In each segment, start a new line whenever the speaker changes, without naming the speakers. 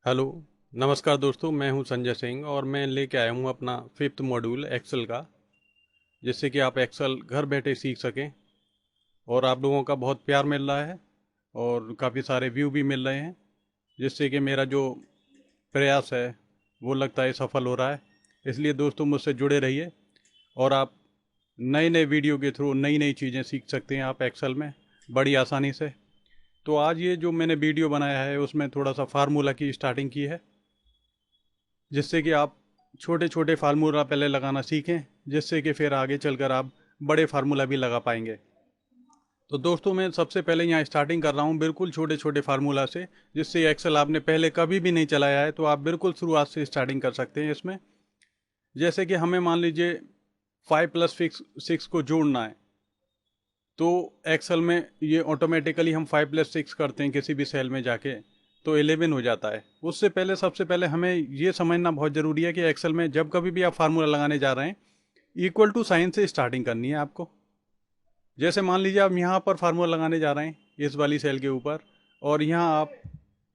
Hello. नमस्कार दोस्तों, मैं हूं संजय सिंह और मैं लेके आया हूं अपना फिफ्थ मॉड्यूल एक्सेल का, जिससे कि आप एक्सेल घर बैठे सीख सकें। और आप लोगों का बहुत प्यार मिल रहा है और काफ़ी सारे व्यू भी मिल रहे हैं, जिससे कि मेरा जो प्रयास है वो लगता है सफल हो रहा है। इसलिए दोस्तों मुझसे जुड़े रहिए और आप नए नए वीडियो के थ्रू नई नई चीज़ें सीख सकते हैं आप एक्सेल में बड़ी आसानी से। तो आज ये जो मैंने वीडियो बनाया है उसमें थोड़ा सा फार्मूला की स्टार्टिंग की है, जिससे कि आप छोटे छोटे फार्मूला पहले लगाना सीखें, जिससे कि फिर आगे चलकर आप बड़े फार्मूला भी लगा पाएंगे। तो दोस्तों मैं सबसे पहले यहाँ स्टार्टिंग कर रहा हूँ बिल्कुल छोटे छोटे फार्मूला से, जिससे एक्सेल आपने पहले कभी भी नहीं चलाया है तो आप बिल्कुल शुरुआत से स्टार्टिंग कर सकते हैं इसमें। जैसे कि हमें मान लीजिए 5+6 को जोड़ना है, तो एक्सेल में ये ऑटोमेटिकली हम 5+6 करते हैं किसी भी सेल में जाके, तो 11 हो जाता है। उससे पहले सबसे पहले हमें ये समझना बहुत ज़रूरी है कि एक्सेल में जब कभी भी आप फार्मूला लगाने जा रहे हैं, इक्वल टू साइन से स्टार्टिंग करनी है आपको। जैसे मान लीजिए आप यहाँ पर फार्मूला लगाने जा रहे हैं इस वाली सेल के ऊपर, और यहाँ आप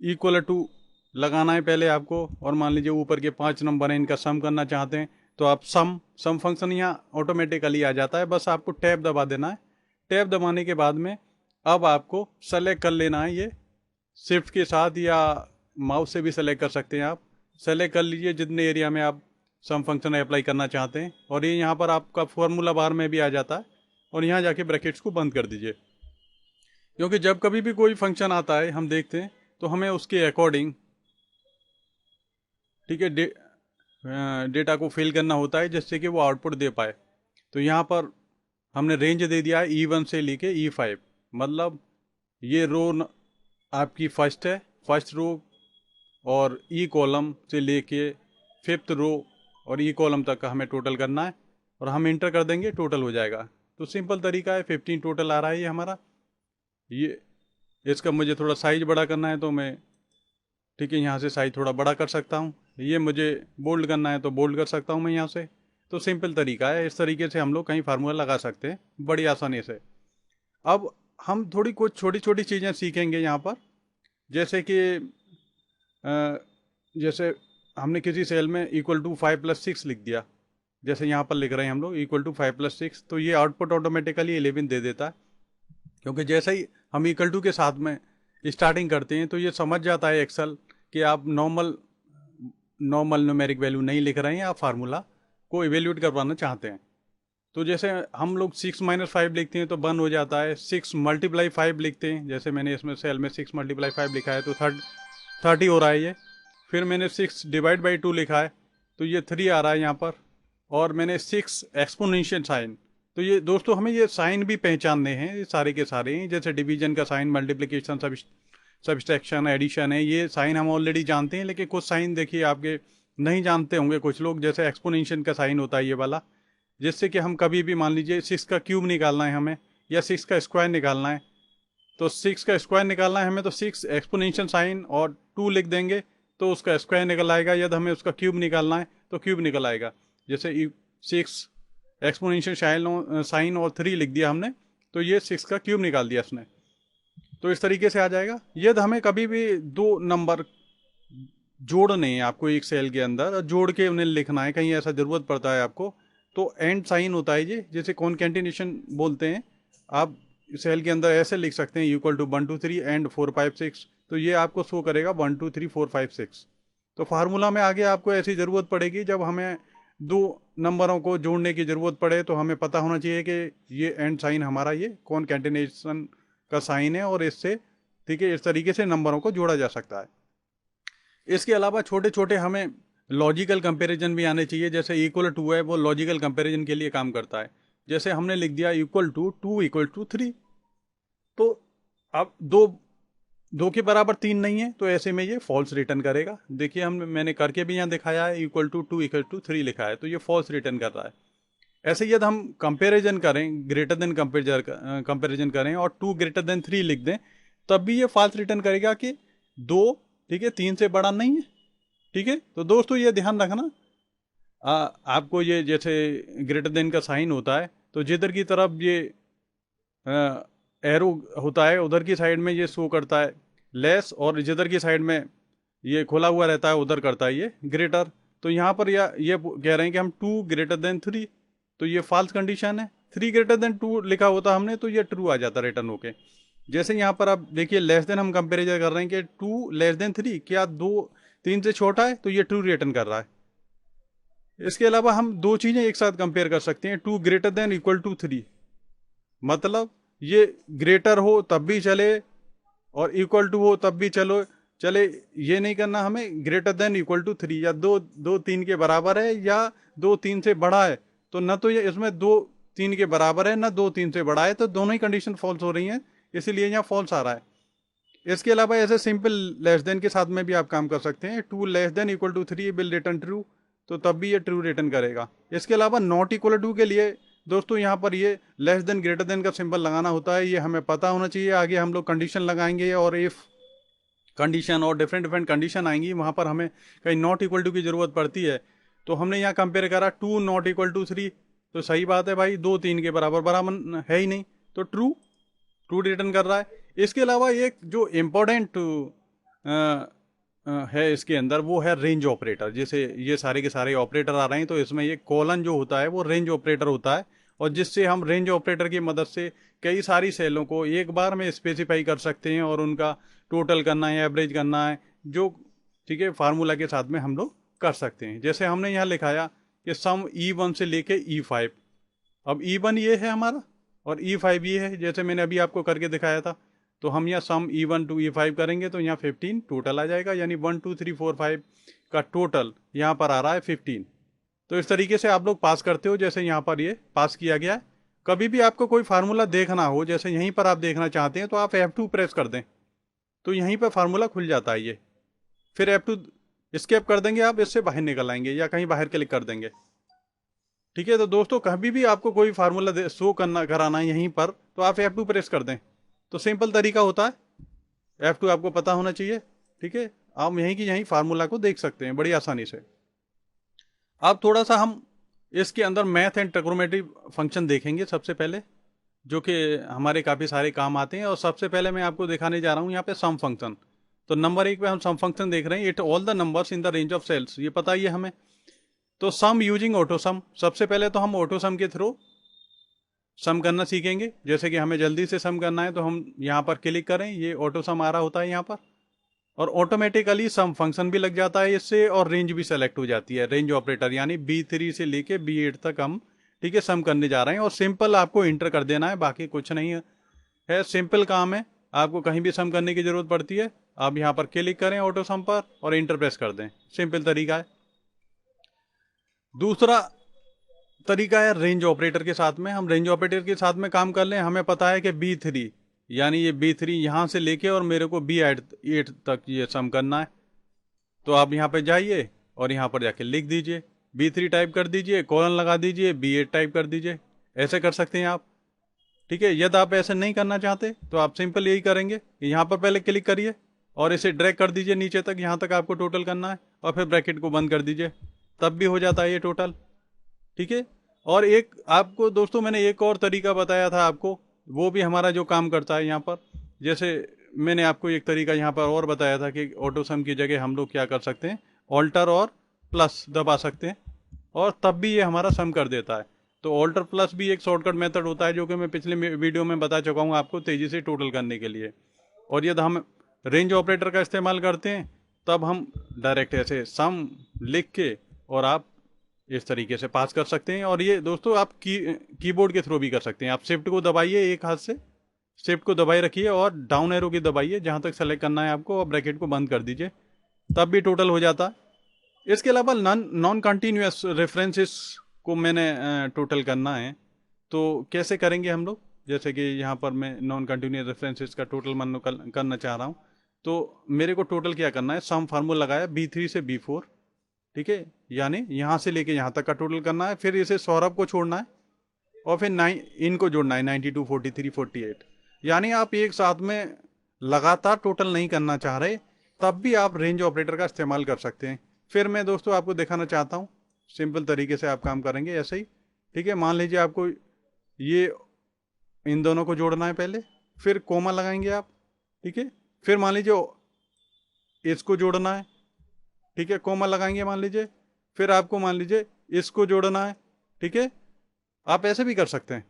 इक्वल टू लगाना है पहले आपको, और मान लीजिए ऊपर के 5 नंबर हैं इनका सम करना चाहते हैं, तो आप सम फंक्शन यहाँ ऑटोमेटिकली आ जाता है, बस आपको टैब दबा देना है। टैब दबाने के बाद में अब आपको सेलेक्ट कर लेना है, ये शिफ्ट के साथ या माउस से भी सेलेक्ट कर सकते हैं आप। सेलेक्ट कर लीजिए जितने एरिया में आप सम फंक्शन अप्लाई करना चाहते हैं, और ये यहाँ पर आपका फॉर्मूला बार में भी आ जाता है, और यहाँ जाके ब्रैकेट्स को बंद कर दीजिए। क्योंकि जब कभी भी कोई फंक्शन आता है हम देखते हैं तो हमें उसके अकॉर्डिंग, ठीक है, डेटा को फिल करना होता है जिससे कि वो आउटपुट दे पाए। तो यहाँ पर हमने रेंज दे दिया है E1 से लेके E5, मतलब ये आपकी फर्स्ट है, फर्स्ट रो, और ई कॉलम से लेके फिफ्थ रो और ई कॉलम तक का हमें टोटल करना है, और हम इंटर कर देंगे टोटल हो जाएगा। तो सिंपल तरीका है, 15 टोटल आ रहा है ये हमारा। ये इसका मुझे थोड़ा साइज बड़ा करना है तो मैं, ठीक है, यहाँ से साइज थोड़ा बड़ा कर सकता हूँ। ये मुझे बोल्ड करना है तो बोल्ड कर सकता हूँ मैं यहाँ से। तो सिंपल तरीका है, इस तरीके से हम लोग कहीं फार्मूला लगा सकते हैं बड़ी आसानी से। अब हम थोड़ी कुछ छोटी छोटी चीज़ें सीखेंगे यहाँ पर, जैसे कि जैसे हमने किसी सेल में इक्वल टू 5+6 लिख दिया, जैसे यहाँ पर लिख रहे हैं हम लोग इक्वल टू 5+6, तो ये आउटपुट ऑटोमेटिकली 11 दे देता है। क्योंकि जैसे ही हम इक्वल टू के साथ में स्टार्टिंग करते हैं तो ये समझ जाता है एक्सेल कि आप नॉर्मल नॉर्मल न्यूमेरिक वैल्यू नहीं लिख रहे हैं, आप फार्मूला को इवेल्यूट करवाना चाहते हैं। तो जैसे हम लोग 6-5 लिखते हैं तो 1 हो जाता है, 6×5 लिखते हैं, जैसे मैंने इसमें सेल में 6×5 लिखा है तो 30 हो रहा है ये। फिर मैंने 6/2 लिखा है तो ये 3 आ रहा है यहाँ पर। और मैंने 6 एक्सपोनेंशियल साइन, तो ये दोस्तों हमें ये साइन भी पहचानने हैं, ये सारे के सारे हैं, जैसे डिवीजन का साइन, मल्टीप्लिकेशन, सब्सट्रैक्शन, एडिशन है, ये साइन हम ऑलरेडी जानते हैं। लेकिन कुछ साइन देखिए आपके नहीं जानते होंगे कुछ लोग, जैसे एक्सपोनेंशियल का साइन होता है ये वाला, जिससे कि हम कभी भी मान लीजिए 6 का क्यूब निकालना है हमें, या 6 का स्क्वायर निकालना है, तो 6 का स्क्वायर निकालना है हमें, तो 6 एक्सपोनेंशियल साइन और 2 लिख देंगे तो उसका स्क्वायर निकल आएगा। यदि हमें उसका क्यूब निकालना है तो क्यूब निकल आएगा। जैसे 6 एक्सपोनेंशियल साइन और 3 लिख दिया हमने, तो ये 6 का क्यूब निकाल दिया उसने, तो इस तरीके से आ जाएगा। यदि हमें कभी भी दो नंबर जोड़ने हैं आपको एक सेल के अंदर, जोड़ के उन्हें लिखना है, कहीं ऐसा ज़रूरत पड़ता है आपको, तो एंड साइन होता है ये, जैसे कॉन्केटिनेशन बोलते हैं। आप सेल के अंदर ऐसे लिख सकते हैं इक्वल टू 1 2 3 एंड 4 5 6, तो ये आपको शो करेगा 1 2 3 4 5 6। तो फार्मूला में आगे आपको ऐसी ज़रूरत पड़ेगी जब हमें दो नंबरों को जोड़ने की ज़रूरत पड़े, तो हमें पता होना चाहिए कि ये एंड साइन हमारा ये कॉन्केटिनेशन का साइन है, और इससे, ठीक है, इस तरीके से नंबरों को जोड़ा जा सकता है। इसके अलावा छोटे छोटे हमें लॉजिकल कंपैरिजन भी आने चाहिए, जैसे इक्वल टू है वो लॉजिकल कंपैरिजन के लिए काम करता है। जैसे हमने लिख दिया इक्वल टू 2 = 3, तो अब दो दो के बराबर 3 नहीं है, तो ऐसे में ये फॉल्स रिटर्न करेगा। देखिए मैंने करके भी यहाँ दिखाया है, इक्वल टू 2 = 3 लिखा है तो ये फॉल्स रिटर्न कर रहा है। ऐसे यदि हम कंपेरिजन करें, ग्रेटर देन कंपेरिजन करें और 2 > 3 लिख दें, तब भी ये फॉल्स रिटर्न करेगा कि 2, ठीक है, 3 से बड़ा नहीं है। ठीक है, तो दोस्तों ये ध्यान रखना, आपको ये जैसे ग्रेटर देन का साइन होता है तो जिधर की तरफ ये एरो होता है उधर की साइड में ये शो करता है लेस, और जिधर की साइड में ये खुला हुआ रहता है, उधर करता है ये ग्रेटर। तो यहाँ पर ये कह रहे हैं कि हम 2 ग्रेटर देन 3, तो ये फॉल्स कंडीशन है। 3 ग्रेटर देन 2 लिखा होता हमने तो ये ट्रू आ जाता रिटर्न होके। जैसे यहाँ पर आप देखिए लेस देन हम कंपेरिजन कर रहे हैं कि 2 लेस देन 3, क्या 2 3 से छोटा है, तो ये ट्रू रिटर्न कर रहा है। इसके अलावा हम दो चीज़ें एक साथ कंपेयर कर सकते हैं, 2 ग्रेटर देन इक्वल टू 3, मतलब ये ग्रेटर हो तब भी चले और इक्वल टू हो तब भी चले। ये नहीं करना हमें ग्रेटर देन इक्वल टू 3, या 2 3 के बराबर है या 2 3 से बड़ा है, तो ना तो ये इसमें 2 3 के बराबर है ना 2 3 से बड़ा है, तो दोनों ही कंडीशन फॉल्स हो रही हैं, इसीलिए यहाँ फॉल्स आ रहा है। इसके अलावा ऐसे सिंपल लेस देन के साथ में भी आप काम कर सकते हैं, 2 less than equal to 3 will return true, तो तब भी ये ट्रू रिटर्न करेगा। इसके अलावा नॉट इक्वल टू के लिए दोस्तों यहाँ पर ये लेस देन ग्रेटर देन का सिंबल लगाना होता है, ये हमें पता होना चाहिए। आगे हम लोग कंडीशन लगाएंगे और इफ कंडीशन और डिफरेंट डिफरेंट कंडीशन आएंगी, वहाँ पर हमें कहीं नॉट इक्वल टू की ज़रूरत पड़ती है। तो हमने यहाँ कंपेयर करा 2 नॉट इक्वल टू 3, तो सही बात है भाई, 2 3 के बराबर बराबर है ही नहीं, तो ट्रू रिटर्न कर रहा है। इसके अलावा एक जो इम्पोर्टेंट है इसके अंदर, वो है रेंज ऑपरेटर। जैसे ये सारे के सारे ऑपरेटर आ रहे हैं, तो इसमें ये कॉलन जो होता है वो रेंज ऑपरेटर होता है, और जिससे हम रेंज ऑपरेटर की मदद से कई सारी सेलों को एक बार में स्पेसिफाई कर सकते हैं और उनका टोटल करना है, एवरेज करना है, जो ठीक है फार्मूला के साथ में हम लोग कर सकते हैं। जैसे हमने यहाँ लिखाया कि सम E1 से लेके E5, अब E1 ये है हमारा और E5 ये है, जैसे मैंने अभी आपको करके दिखाया था। तो हम यहाँ सम E1 टू E5 करेंगे तो यहाँ 15 टोटल आ जाएगा, यानी 1 2 3 4 5 का टोटल यहाँ पर आ रहा है 15। तो इस तरीके से आप लोग पास करते हो, जैसे यहाँ पर ये पास किया गया है। कभी भी आपको कोई फार्मूला देखना हो, जैसे यहीं पर आप देखना चाहते हैं, तो आप F2 प्रेस कर दें, तो यहीं पर फार्मूला खुल जाता है ये। फिर F2 स्केप कर देंगे आप, इससे बाहर निकल आएंगे या कहीं बाहर क्लिक कर देंगे। ठीक है, तो दोस्तों कभी भी आपको कोई फार्मूला शो कराना है यहीं पर, तो आप F2 प्रेस कर दें, तो सिंपल तरीका होता है। F2 आपको पता होना चाहिए। ठीक है, आप यहीं की यहीं फार्मूला को देख सकते हैं बड़ी आसानी से। अब थोड़ा सा हम इसके अंदर मैथ एंड ट्रिग्नोमेट्री फंक्शन देखेंगे सबसे पहले, जो कि हमारे काफ़ी सारे काम आते हैं। और सबसे पहले मैं आपको दिखाने जा रहा हूँ यहाँ पे सम फंक्शन। तो नंबर 1 पे हम सम फंक्शन देख रहे हैं, it all the numbers in the range of cells, ये पता ही है हमें। तो सम यूजिंग ऑटो सम, सबसे पहले तो हम ऑटो सम के थ्रू सम करना सीखेंगे। जैसे कि हमें जल्दी से सम करना है, तो हम यहाँ पर क्लिक करें, ये ऑटो सम आ रहा होता है यहाँ पर, और ऑटोमेटिकली सम फंक्शन भी लग जाता है इससे, और रेंज भी सेलेक्ट हो जाती है। रेंज ऑपरेटर यानी B3 से लेके B8 तक हम ठीक है सम करने जा रहे हैं, और सिंपल आपको इंटर कर देना है, बाकी कुछ नहीं है, सिंपल काम है। आपको कहीं भी सम करने की जरूरत पड़ती है, आप यहाँ पर क्लिक करें ऑटो सम पर और इंटर प्रेस कर दें, सिंपल तरीका है। दूसरा तरीका है रेंज ऑपरेटर के साथ में। हम रेंज ऑपरेटर के साथ में काम कर लें, हमें पता है कि B3 यानी ये B3 यहाँ से लेके और मेरे को B8 तक ये सम करना है। तो आप यहाँ पे जाइए और यहाँ पर जाके लिख दीजिए, B3 टाइप कर दीजिए, कॉलन लगा दीजिए, B8 टाइप कर दीजिए, ऐसे कर सकते हैं आप। ठीक है, यदि आप ऐसे नहीं करना चाहते तो आप सिंपल यही करेंगे कि यहाँ पर पहले क्लिक करिए और इसे ड्रैग कर दीजिए नीचे तक, यहाँ तक आपको टोटल करना है, और फिर ब्रैकेट को बंद कर दीजिए, तब भी हो जाता है ये टोटल। ठीक है, और एक आपको दोस्तों मैंने एक और तरीका बताया था आपको, वो भी हमारा जो काम करता है यहाँ पर। जैसे मैंने आपको एक तरीका यहाँ पर और बताया था कि ऑटो सम की जगह हम लोग क्या कर सकते हैं, ऑल्टर और प्लस दबा सकते हैं, और तब भी ये हमारा सम कर देता है। तो ऑल्टर प्लस भी एक शॉर्टकट मेथड होता है, जो कि मैं पिछले वीडियो में बता चुका हूँ आपको, तेज़ी से टोटल करने के लिए। और यदि हम रेंज ऑपरेटर का इस्तेमाल करते हैं, तब हम डायरेक्ट ऐसे सम लिख के और आप इस तरीके से पास कर सकते हैं। और ये दोस्तों आप कीबोर्ड के थ्रू भी कर सकते हैं। आप शिफ्ट को दबाइए, एक हाथ से शिफ्ट को दबाए रखिए और डाउन एरो की दबाइए जहाँ तक सेलेक्ट करना है आपको, और ब्रैकेट को बंद कर दीजिए, तब भी टोटल हो जाता है। इसके अलावा नॉन कंटिन्यूस रेफरेंसेस को मैंने टोटल करना है, तो कैसे करेंगे हम लोग। जैसे कि यहाँ पर मैं नॉन कंटिन्यूस रेफरेंसेस का टोटल करना चाह रहा हूँ, तो मेरे को टोटल क्या करना है, सम फार्मूला लगाया B3 से B4, ठीक है, यानी यहाँ से लेके यहाँ तक का टोटल करना है। फिर इसे सौरभ को छोड़ना है और फिर इनको जोड़ना है 92 43 48, यानी आप एक साथ में लगातार टोटल नहीं करना चाह रहे, तब भी आप रेंज ऑपरेटर का इस्तेमाल कर सकते हैं। फिर मैं दोस्तों आपको दिखाना चाहता हूँ, सिंपल तरीके से आप काम करेंगे ऐसे ही। ठीक है, मान लीजिए आपको ये इन दोनों को जोड़ना है पहले, फिर कोमा लगाएंगे आप। ठीक है, फिर मान लीजिए इसको जोड़ना है, ठीक है, कॉमा लगाएंगे मान लीजिए, फिर आपको मान लीजिए इसको जोड़ना है, ठीक है, आप ऐसे भी कर सकते हैं,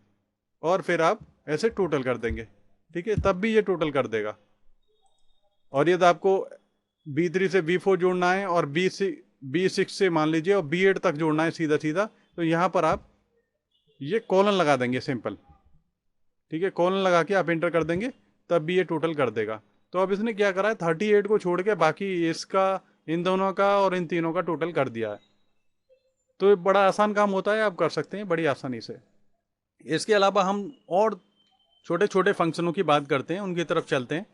और फिर आप ऐसे टोटल कर देंगे, ठीक है, तब भी ये टोटल कर देगा। और यदि आपको B3 से B4 जोड़ना है और B6 से मान लीजिए और B8 तक जोड़ना है सीधा सीधा, तो यहां पर आप ये कॉलन लगा देंगे सिंपल, ठीक है, कॉलन लगा के आप इंटर कर देंगे, तब भी ये टोटल कर देगा। तो अब इसने क्या करा है, 38 को छोड़ के बाकी इसका, इन दोनों का और इन तीनों का टोटल कर दिया है। तो ये बड़ा आसान काम होता है, आप कर सकते हैं बड़ी आसानी से। इसके अलावा हम और छोटे छोटे फंक्शनों की बात करते हैं, उनकी तरफ चलते हैं,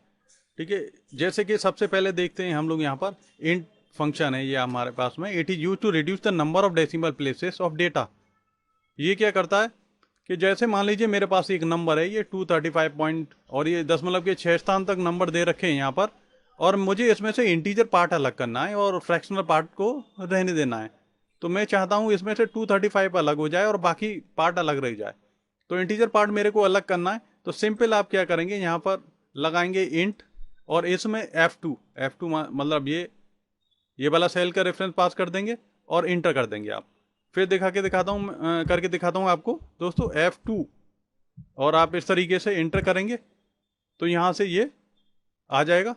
ठीक है। जैसे कि सबसे पहले देखते हैं हम लोग यहाँ पर इंट फंक्शन है, ये हमारे पास में, it is use to reduce the number of decimal places of data. ये क्या करता है कि जैसे मान लीजिए मेरे पास एक नंबर है, ये 235 पॉइंट, और ये दशमलव के 6 स्थान तक नंबर दे रखे हैं यहाँ पर, और मुझे इसमें से इंटीजर पार्ट अलग करना है और फ्रैक्शनल पार्ट को रहने देना है। तो मैं चाहता हूँ इसमें से 235 अलग हो जाए और बाकी पार्ट अलग रह जाए। तो इंटीजर पार्ट मेरे को अलग करना है, तो सिंपल आप क्या करेंगे, यहाँ पर लगाएंगे इंट, और इसमें F2 मतलब ये वाला सेल का रेफरेंस पास कर देंगे और इंटर कर देंगे आप। फिर करके दिखाता हूँ आपको दोस्तों, F2, और आप इस तरीके से इंटर करेंगे तो यहाँ से ये आ जाएगा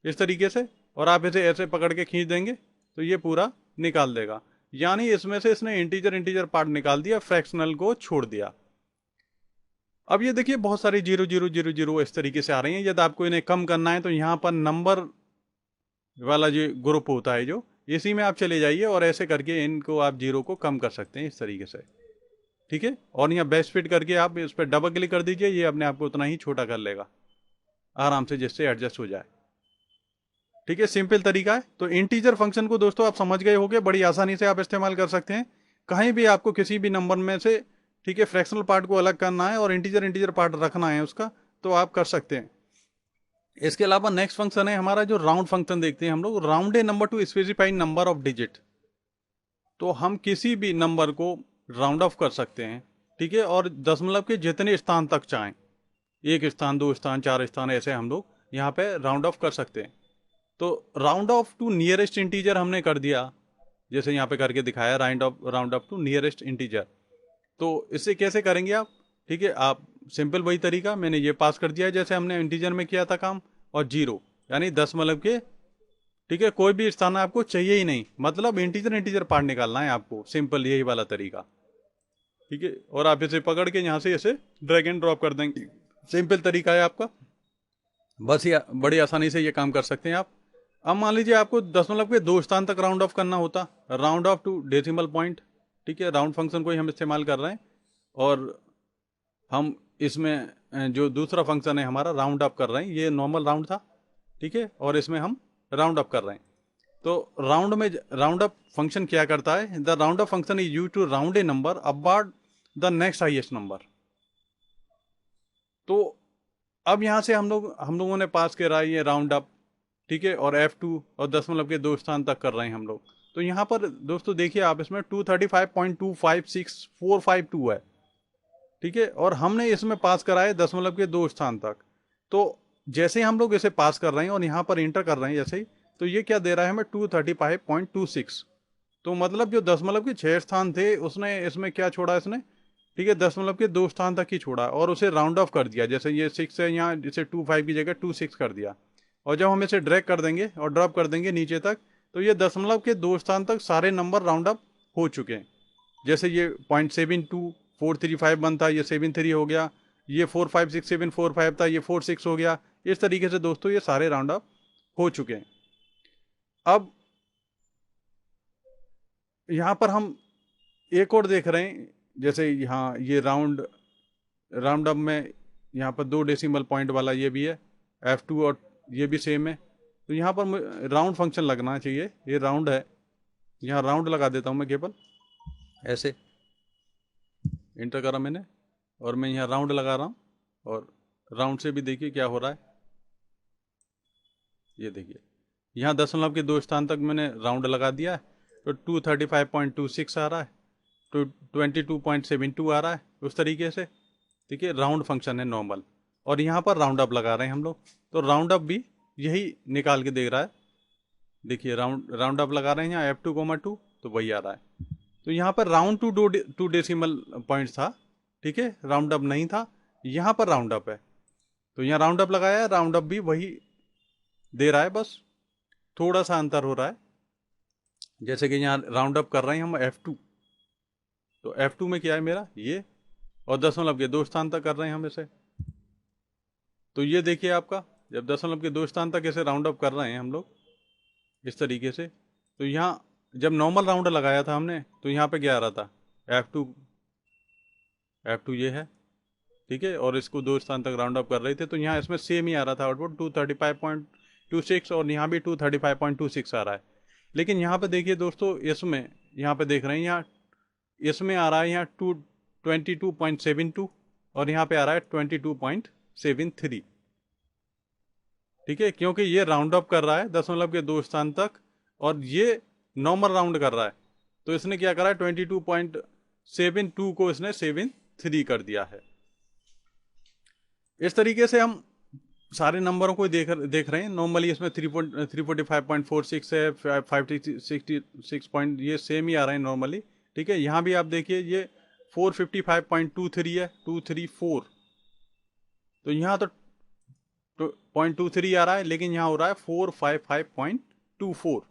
इस तरीके से, और आप इसे ऐसे पकड़ के खींच देंगे तो ये पूरा निकाल देगा। यानी इसमें से इसने इंटीजर पार्ट निकाल दिया, फ्रैक्शनल को छोड़ दिया। अब ये देखिए बहुत सारी 0 0 0 0 इस तरीके से आ रही हैं। यदि आपको इन्हें कम करना है तो यहाँ पर नंबर वाला जो ग्रुप होता है, जो इसी में आप चले जाइए और ऐसे करके इनको आप 0 को कम कर सकते हैं इस तरीके से, ठीक है। और यहाँ बेस्ट फिट करके आप इस पर डबल क्लिक कर दीजिए, ये अपने आप को उतना ही छोटा कर लेगा आराम से, जिससे एडजस्ट हो जाए, ठीक है। सिंपल तरीका है। तो इंटीजर फंक्शन को दोस्तों आप समझ गए होंगे, बड़ी आसानी से आप इस्तेमाल कर सकते हैं कहीं भी आपको किसी भी नंबर में से, ठीक है, फ्रैक्शनल पार्ट को अलग करना है और इंटीजर पार्ट रखना है उसका, तो आप कर सकते हैं। इसके अलावा नेक्स्ट फंक्शन है हमारा जो राउंड फंक्शन देखते हैं हम लोग, round a number to specify number of digit. तो हम किसी भी नंबर को राउंड ऑफ कर सकते हैं, ठीक है, और दशमलव के जितने स्थान तक चाहें, 1 स्थान 2 स्थान 4 स्थान, ऐसे हम लोग यहाँ पे राउंड ऑफ कर सकते हैं। तो round off to nearest integer हमने कर दिया, जैसे यहाँ पे करके दिखाया, round off to nearest integer. तो इससे कैसे करेंगे आप, ठीक है, आप सिंपल वही तरीका मैंने ये पास कर दिया है जैसे हमने इंटीजर में किया था काम, और 0 यानी दशमलव के, ठीक है, कोई भी स्थान आपको चाहिए ही नहीं, मतलब इंटीजर पार्ट निकालना है आपको, सिंपल यही वाला तरीका, ठीक है। और आप इसे पकड़ के यहाँ से ऐसे ड्रैग एंड ड्रॉप कर देंगे, सिंपल तरीका है आपका, बस ये बड़ी आसानी से ये काम कर सकते हैं आप। अब मान लीजिए आपको दशमलव के 2 स्थान तक राउंड ऑफ करना होता, round off to decimal point, ठीक है, राउंड फंक्शन को ही हम इस्तेमाल कर रहे हैं, और हम इसमें जो दूसरा फंक्शन है हमारा राउंड अप कर रहे हैं, ये नॉर्मल राउंड था, ठीक है, और इसमें हम राउंड अप कर रहे हैं। तो राउंड अप फंक्शन क्या करता है, the round up function is used to round a number about the next highest number. तो अब यहाँ से हम लोगों ने पास करा ये राउंड अप, ठीक है, और F2 और दशमलव के 2 स्थान तक कर रहे हैं हम लोग। तो यहाँ पर दोस्तों देखिए आप, इसमें 235.256452 है, ठीक है, और हमने इसमें पास करा है दशमलव के 2 स्थान तक। तो जैसे हम लोग इसे पास कर रहे हैं और यहाँ पर इंटर कर रहे हैं जैसे ही, तो ये क्या दे रहा है हमें, 235.26। तो मतलब जो दशमलव के 6 स्थान थे उसने इसमें क्या छोड़ा इसने, ठीक है, दशमलव के 2 स्थान तक ही छोड़ा और उसे राउंड ऑफ कर दिया, जैसे ये 6 है यहाँ, जैसे 25 की जगह 26 कर दिया। और जब हम इसे ड्रैग कर देंगे और ड्रॉप कर देंगे नीचे तक, तो ये दशमलव के 2 स्थान तक सारे नंबर राउंड अप हो चुके हैं। जैसे ये 0.72435 था, ये 73 हो गया, ये 456745 था, ये 46 हो गया। इस तरीके से दोस्तों ये सारे राउंड अप हो चुके हैं। अब यहाँ पर हम एक और देख रहे हैं, जैसे यहाँ ये राउंड अप में यहाँ पर 2 डेसिमल पॉइंट वाला ये भी है, F2, और ये भी सेम है। तो यहाँ पर राउंड फंक्शन लगना चाहिए, ये राउंड है, यहाँ राउंड लगा देता हूँ मैं, केवल ऐसे इंटर करा मैंने और मैं यहाँ राउंड लगा रहा हूँ, और राउंड से भी देखिए क्या हो रहा है, ये देखिए यहाँ दशमलव के 2 स्थान तक मैंने राउंड लगा दिया है, तो 235.26 आ रहा है, तो 22.72 आ रहा है, उस तरीके से, ठीक है, राउंड फंक्शन है नॉर्मल। और यहाँ पर राउंड अप लगा रहे हैं हम लोग, तो राउंड अप भी यही निकाल के दे रहा है, देखिए राउंड अप लगा रहे हैं यहाँ F2, तो वही आ रहा है। तो यहाँ पर राउंड टू 2 डेसिमल पॉइंट्स था, ठीक है, राउंड अप नहीं था, यहाँ पर राउंड अप है। तो यहाँ राउंड अप लगाया है, राउंड अप भी वही दे रहा है, बस थोड़ा सा अंतर हो रहा है। जैसे कि यहाँ राउंड अप कर रहे हैं हम F2, तो F2 में क्या है मेरा ये, और दशमलव के 2 स्थान तक कर रहे हैं हम इसे। तो ये देखिए आपका, जब दशमलव के 2 स्थान तक ऐसे राउंड अप कर रहे हैं हम लोग इस तरीके से, तो यहाँ जब नॉर्मल राउंड लगाया था हमने तो यहाँ पे क्या आ रहा था, F2 ये है, ठीक है, और इसको 2 स्थान तक राउंड अप कर रहे थे, तो यहाँ इसमें सेम ही आ रहा था आउटपुट 235.26, और यहाँ भी 235.26 आ रहा है। लेकिन यहाँ पे देखिए दोस्तों, इसमें यहाँ पे देख रहे हैं, यहाँ इसमें आ रहा है यहाँ 22.72, और यहाँ पे आ रहा है 22.73, ठीक है, क्योंकि ये राउंड अप कर रहा है दशमलव के 2 स्थान तक, और ये नॉर्मल राउंड कर रहा है। तो इसने क्या करा है, 22.72 को इसने 73 कर दिया है। इस तरीके से हम सारे नंबरों को देख रहे हैं। नॉर्मली इसमें 345.46 है, 566 पॉइंट, ये सेम ही आ रहे हैं नॉर्मली, ठीक है। यहाँ भी आप देखिए ये 455.23 है, 234, तो यहाँ तो 0.23 आ रहा है, लेकिन यहाँ हो रहा है 455.24।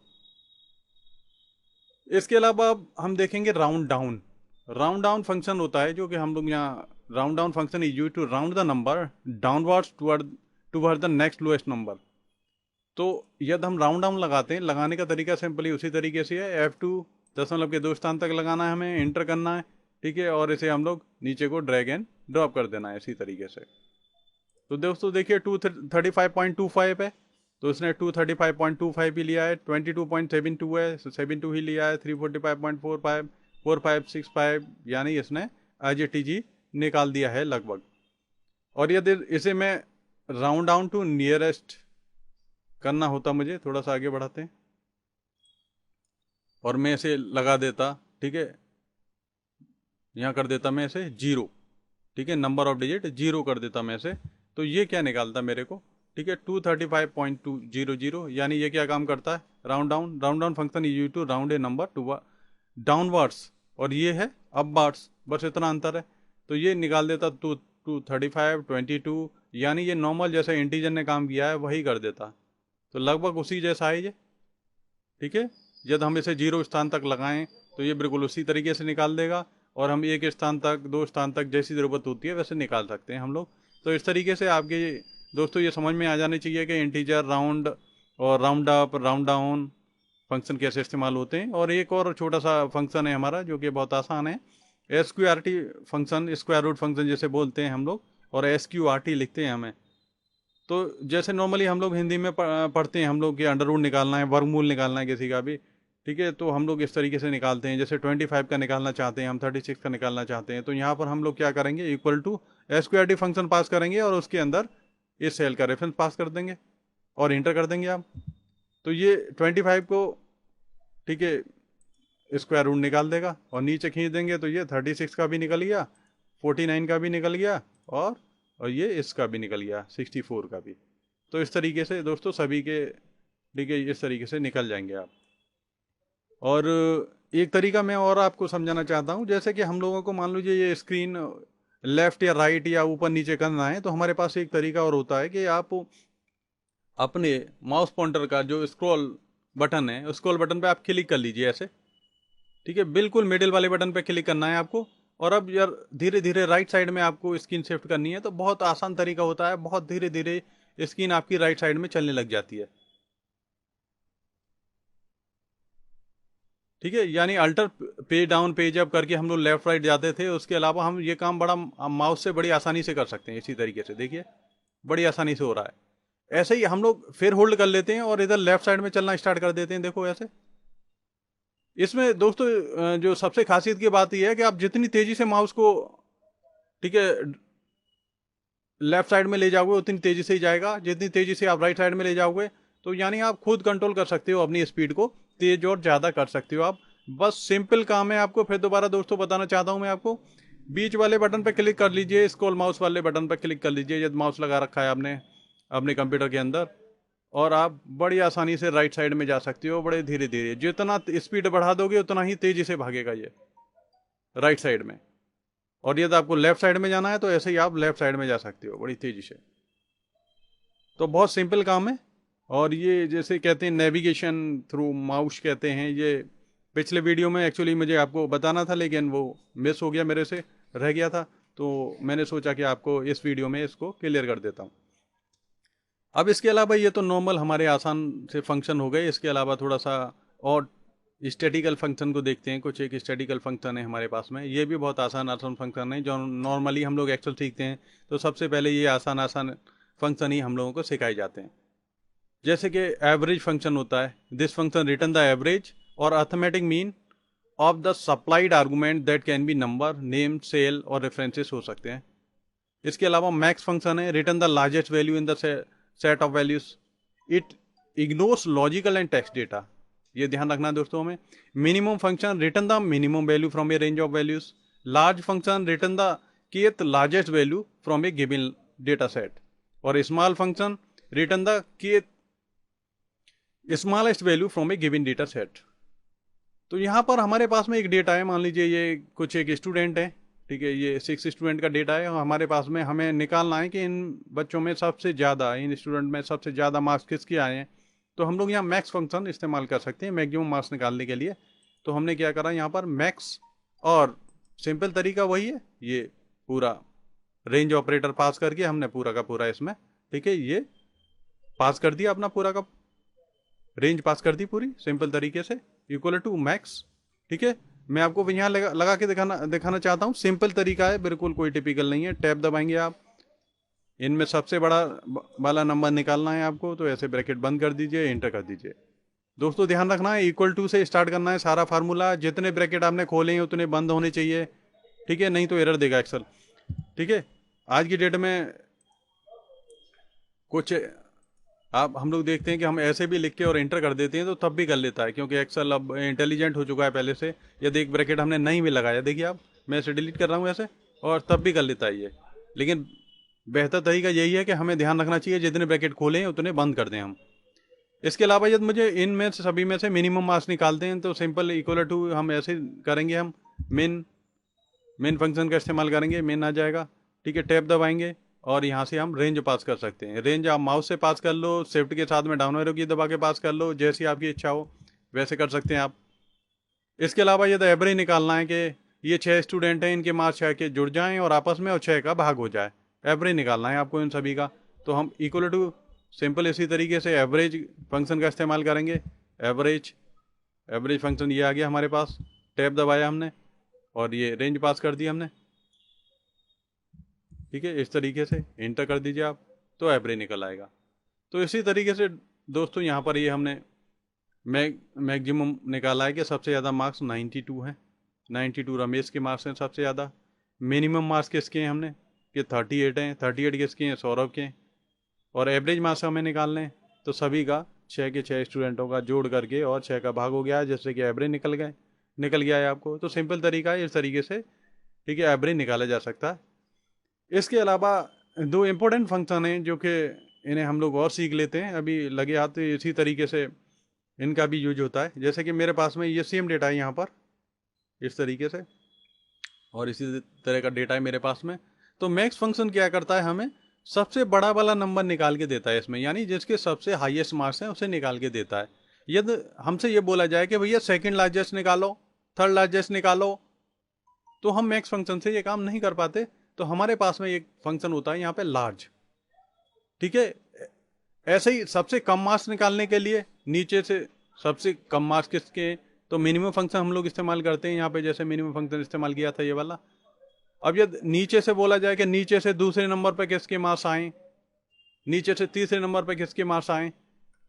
इसके अलावा अब हम देखेंगे round down. Round down function होता है जो कि हम लोग यहाँ, round down function is used to round the number downwards toward the next lowest number. तो यदि हम राउंड डाउन लगाते हैं, लगाने का तरीका सिंपली उसी तरीके से है, F2 दशमलव के 2 स्थान तक लगाना है, हमें एंटर करना है, ठीक है, और इसे हम लोग नीचे को ड्रैग एंड ड्रॉप कर देना है इसी तरीके से। तो दोस्तों देखिए 235.25 है, तो इसने 235.25 ही लिया है, 22.72 है, 72 ही लिया है, 345.45 यानी इसने IJTG निकाल दिया है लगभग। और यदि इसे मैं राउंड डाउन टू नियरेस्ट करना होता, मुझे थोड़ा सा आगे बढ़ाते हैं, और मैं इसे लगा देता, ठीक है, यहाँ कर देता मैं इसे 0, ठीक है, नंबर ऑफ डिजिट 0 कर देता मैं इसे, तो ये क्या निकालता मेरे को, ठीक है, 235.200, यानी ये क्या काम करता है, round down function is used to round a number to downwards, और ये है अपवर्ड्स, बस इतना अंतर है। तो ये निकाल देता 235, 22, यानी ये नॉर्मल जैसे इंटीजर ने काम किया है वही कर देता, तो लगभग उसी जैसा है ये, ठीक है। जब हम इसे 0 स्थान तक लगाएं तो ये बिल्कुल उसी तरीके से निकाल देगा, और हम 1 स्थान तक, 2 स्थान तक जैसी ज़रूरत होती है वैसे निकाल सकते हैं हम लोग। तो इस तरीके से आपके दोस्तों ये समझ में आ जानी चाहिए कि इंटीजर, राउंड और round up, round down function कैसे इस्तेमाल होते हैं। और एक और छोटा सा फंक्शन है हमारा जो कि बहुत आसान है, SQRT function, square root function जैसे बोलते हैं हम लोग, और SQRT लिखते हैं हमें। तो जैसे नॉर्मली हम लोग हिंदी में पढ़ते हैं हम लोग कि अंडर रूट निकालना है, वर्गमूल निकालना है किसी का भी, ठीक है, तो हम लोग इस तरीके से निकालते हैं। जैसे 25 का निकालना चाहते हैं हम, 36 का निकालना चाहते हैं, तो यहाँ पर हम लोग क्या करेंगे, इक्वल टू SQRT फंक्शन पास करेंगे, और उसके अंदर इस सेल का रेफरेंस पास कर देंगे और इंटर कर देंगे आप। तो ये 25 को, ठीक है, स्क्वायर रूट निकाल देगा, और नीचे खींच देंगे तो ये 36 का भी निकल गया, 49 का भी निकल गया, और ये इसका भी निकल गया, 64 का भी। तो इस तरीके से दोस्तों सभी के, ठीक है, इस तरीके से निकल जाएंगे आप। और एक तरीका मैं और आपको समझाना चाहता हूँ, जैसे कि हम लोगों को मान लीजिए ये स्क्रीन लेफ्ट या राइट या ऊपर नीचे करना है, तो हमारे पास एक तरीका और होता है कि आप अपने माउस पॉइंटर का जो स्क्रॉल बटन है, स्क्रॉल बटन पे आप क्लिक कर लीजिए ऐसे, ठीक है, बिल्कुल मिडिल वाले बटन पे क्लिक करना है आपको। और अब यार धीरे धीरे राइट साइड में आपको स्क्रीन शिफ्ट करनी है, तो बहुत आसान तरीका होता है, बहुत धीरे धीरे स्क्रीन आपकी राइट साइड में चलने लग जाती है, ठीक है। यानी alter page down page up करके हम लोग लेफ्ट राइट जाते थे, उसके अलावा हम ये काम बड़ा माउस से बड़ी आसानी से कर सकते हैं। इसी तरीके से देखिए बड़ी आसानी से हो रहा है। ऐसे ही हम लोग फिर होल्ड कर लेते हैं और इधर लेफ्ट साइड में चलना स्टार्ट कर देते हैं, देखो ऐसे। इसमें दोस्तों जो सबसे खासियत की बात यह है कि आप जितनी तेजी से माउस को, ठीक है, लेफ्ट साइड में ले जाओगे उतनी तेजी से ही जाएगा, जितनी तेजी से आप राइट साइड में ले जाओगे, तो यानी आप खुद कंट्रोल कर सकते हो अपनी स्पीड को, तेज और ज़्यादा कर सकते हो आप। बस सिंपल काम है आपको। फिर दोबारा दोस्तों बताना चाहता हूँ मैं आपको, बीच वाले बटन पर क्लिक कर लीजिए, स्क्रॉल माउस वाले बटन पर क्लिक कर लीजिए, यदि माउस लगा रखा है आपने अपने कंप्यूटर के अंदर, और आप बड़ी आसानी से राइट साइड में जा सकते हो, बड़े धीरे धीरे। जितना स्पीड बढ़ा दोगे उतना ही तेजी से भागेगा ये राइट साइड में। और यदि आपको लेफ्ट साइड में जाना है तो ऐसे ही आप लेफ्ट साइड में जा सकते हो बड़ी तेजी से। तो बहुत सिंपल काम है। और ये जैसे कहते हैं नेविगेशन थ्रू माउस कहते हैं, ये पिछले वीडियो में एक्चुअली मुझे आपको बताना था लेकिन वो मिस हो गया, मेरे से रह गया था, तो मैंने सोचा कि आपको इस वीडियो में इसको क्लियर कर देता हूँ। अब इसके अलावा ये तो नॉर्मल हमारे आसान से फंक्शन हो गए। इसके अलावा थोड़ा सा और स्टैटिकल फंक्शन को देखते हैं। कुछ एक स्टैटिकल फंक्शन है हमारे पास में, ये भी बहुत आसान आसान फंक्शन है जो नॉर्मली हम लोग एक्सेल सीखते हैं तो सबसे पहले ये आसान आसान फंक्शन ही हम लोगों को सिखाए जाते हैं। जैसे कि एवरेज फंक्शन होता है, this function return the average और arithmetic mean of the supplied argument that can be number, name, cell और रेफरेंसेस हो सकते हैं। इसके अलावा मैक्स फंक्शन है, return the largest value in the set of values, it ignores logical and text data. ये ध्यान रखना दोस्तों हमें। Minimum function return the minimum value from a range of values. Large function return the kth largest value from a given data set. और small function return the kth smallest value from a given data set. तो यहाँ पर हमारे पास में एक data है, मान लीजिए ये कुछ एक स्टूडेंट है, ठीक है, ये 6 स्टूडेंट का डेटा है और हमारे पास में हमें निकालना है कि इन बच्चों में सबसे ज़्यादा, इन स्टूडेंट में सबसे ज़्यादा मार्क्स किसके आए हैं। तो हम लोग यहाँ मैक्स फंक्शन इस्तेमाल कर सकते हैं मैक्सिमम मार्क्स निकालने के लिए। तो हमने क्या करा यहाँ पर मैक्स, और सिंपल तरीका वही है, ये पूरा रेंज ऑपरेटर पास करके हमने पूरा का पूरा इसमें, ठीक है, ये पास कर दिया, अपना पूरा का रेंज पास कर दी पूरी सिंपल तरीके से, इक्वल टू मैक्स। ठीक है, मैं आपको यहाँ लगा के दिखाना चाहता हूँ। सिंपल तरीका है, बिल्कुल कोई टिपिकल नहीं है। टैब दबाएंगे आप, इनमें सबसे बड़ा वाला नंबर निकालना है आपको, तो ऐसे ब्रैकेट बंद कर दीजिए, एंटर कर दीजिए। दोस्तों ध्यान रखना है, इक्वल टू से स्टार्ट करना है सारा फार्मूला। जितने ब्रैकेट आपने खोले हैं उतने बंद होने चाहिए, ठीक है, नहीं तो एरर देगा एक्सेल। ठीक है, आज की डेट में कुछ आप हम लोग देखते हैं कि हम ऐसे भी लिख के और एंटर कर देते हैं तो तब भी कर लेता है, क्योंकि एक्सेल अब इंटेलिजेंट हो चुका है पहले से। यदि एक ब्रैकेट हमने नहीं भी लगाया, देखिए आप, मैं इसे डिलीट कर रहा हूँ ऐसे, और तब भी कर लेता है ये। लेकिन बेहतर तरीका यही है कि हमें ध्यान रखना चाहिए जितने ब्रैकेट खोले हैं उतने बंद कर दें हम। इसके अलावा यदि मुझे इनमें से सभी में से मिनिमम मार्क्स निकालते हैं तो सिंपल इक्वल टू हम ऐसे करेंगे, हम मेन फंक्शन का इस्तेमाल करेंगे, मेन आ जाएगा। ठीक है, टैब दबाएंगे और यहाँ से हम रेंज पास कर सकते हैं। रेंज आप माउस से पास कर लो, शिफ्ट के साथ में डाउन एरो की दबा के पास कर लो, जैसी आपकी इच्छा हो वैसे कर सकते हैं आप। इसके अलावा यदि एवरेज निकालना है कि ये 6 स्टूडेंट हैं, इनके मार्क्स 6 के जुड़ जाएं और आपस में और 6 का भाग हो जाए, एवरेज निकालना है आपको इन सभी का, तो हम इक्वल टू सिंपल इसी तरीके से एवरेज फंक्शन का इस्तेमाल करेंगे। एवरेज फंक्शन ये आ गया हमारे पास, टैब दबाया हमने और ये रेंज पास कर दी हमने। ठीक है, इस तरीके से एंटर कर दीजिए आप, तो एवरेज निकल आएगा। तो इसी तरीके से दोस्तों यहाँ पर ये हमने मैक्सिमम निकाला है कि सबसे ज़्यादा मार्क्स 92 हैं, 92 रमेश के मार्क्स हैं सबसे ज़्यादा। मिनिमम मार्क्स किसके हैं हमने कि 38 हैं, 38 किसके हैं, सौरभ के। और एवरेज मार्क्स हमें निकालने हैं, तो सभी का 6 के 6 स्टूडेंटों का जोड़ करके और 6 का भाग हो गया है, जिससे कि एवरेज निकल गया है आपको। तो सिंपल तरीका है, इस तरीके से ठीक है एवरेज निकाला जा सकता है। इसके अलावा 2 इम्पोर्टेंट फंक्शन हैं जो कि इन्हें हम लोग और सीख लेते हैं, अभी लगे हाथ इसी तरीके से इनका भी यूज होता है। जैसे कि मेरे पास में ये सेम डेटा है यहाँ पर इस तरीके से, और इसी तरह का डेटा है मेरे पास में। तो मैक्स फंक्शन क्या करता है, हमें सबसे बड़ा वाला नंबर निकाल के देता है इसमें, यानी जिसके सबसे हाईएस्ट मार्क्स हैं उसे निकाल के देता है। यदि हमसे ये बोला जाए कि भैया सेकंड लार्जेस्ट निकालो, थर्ड लार्जेस्ट निकालो, तो हम मैक्स फंक्शन से ये काम नहीं कर पाते। तो हमारे पास में एक फंक्शन होता है यहाँ पे लार्ज। ठीक है, ऐसे ही सबसे कम मार्क्स निकालने के लिए नीचे से सबसे कम मार्क्स किसके, तो मिनिमम फंक्शन हम लोग इस्तेमाल करते हैं यहाँ पे, जैसे मिनिमम फंक्शन इस्तेमाल किया था ये वाला। अब यदि नीचे से बोला जाए कि नीचे से दूसरे नंबर पे किसके मार्क्स आए, नीचे से तीसरे नंबर पे किसके मार्क्स आए,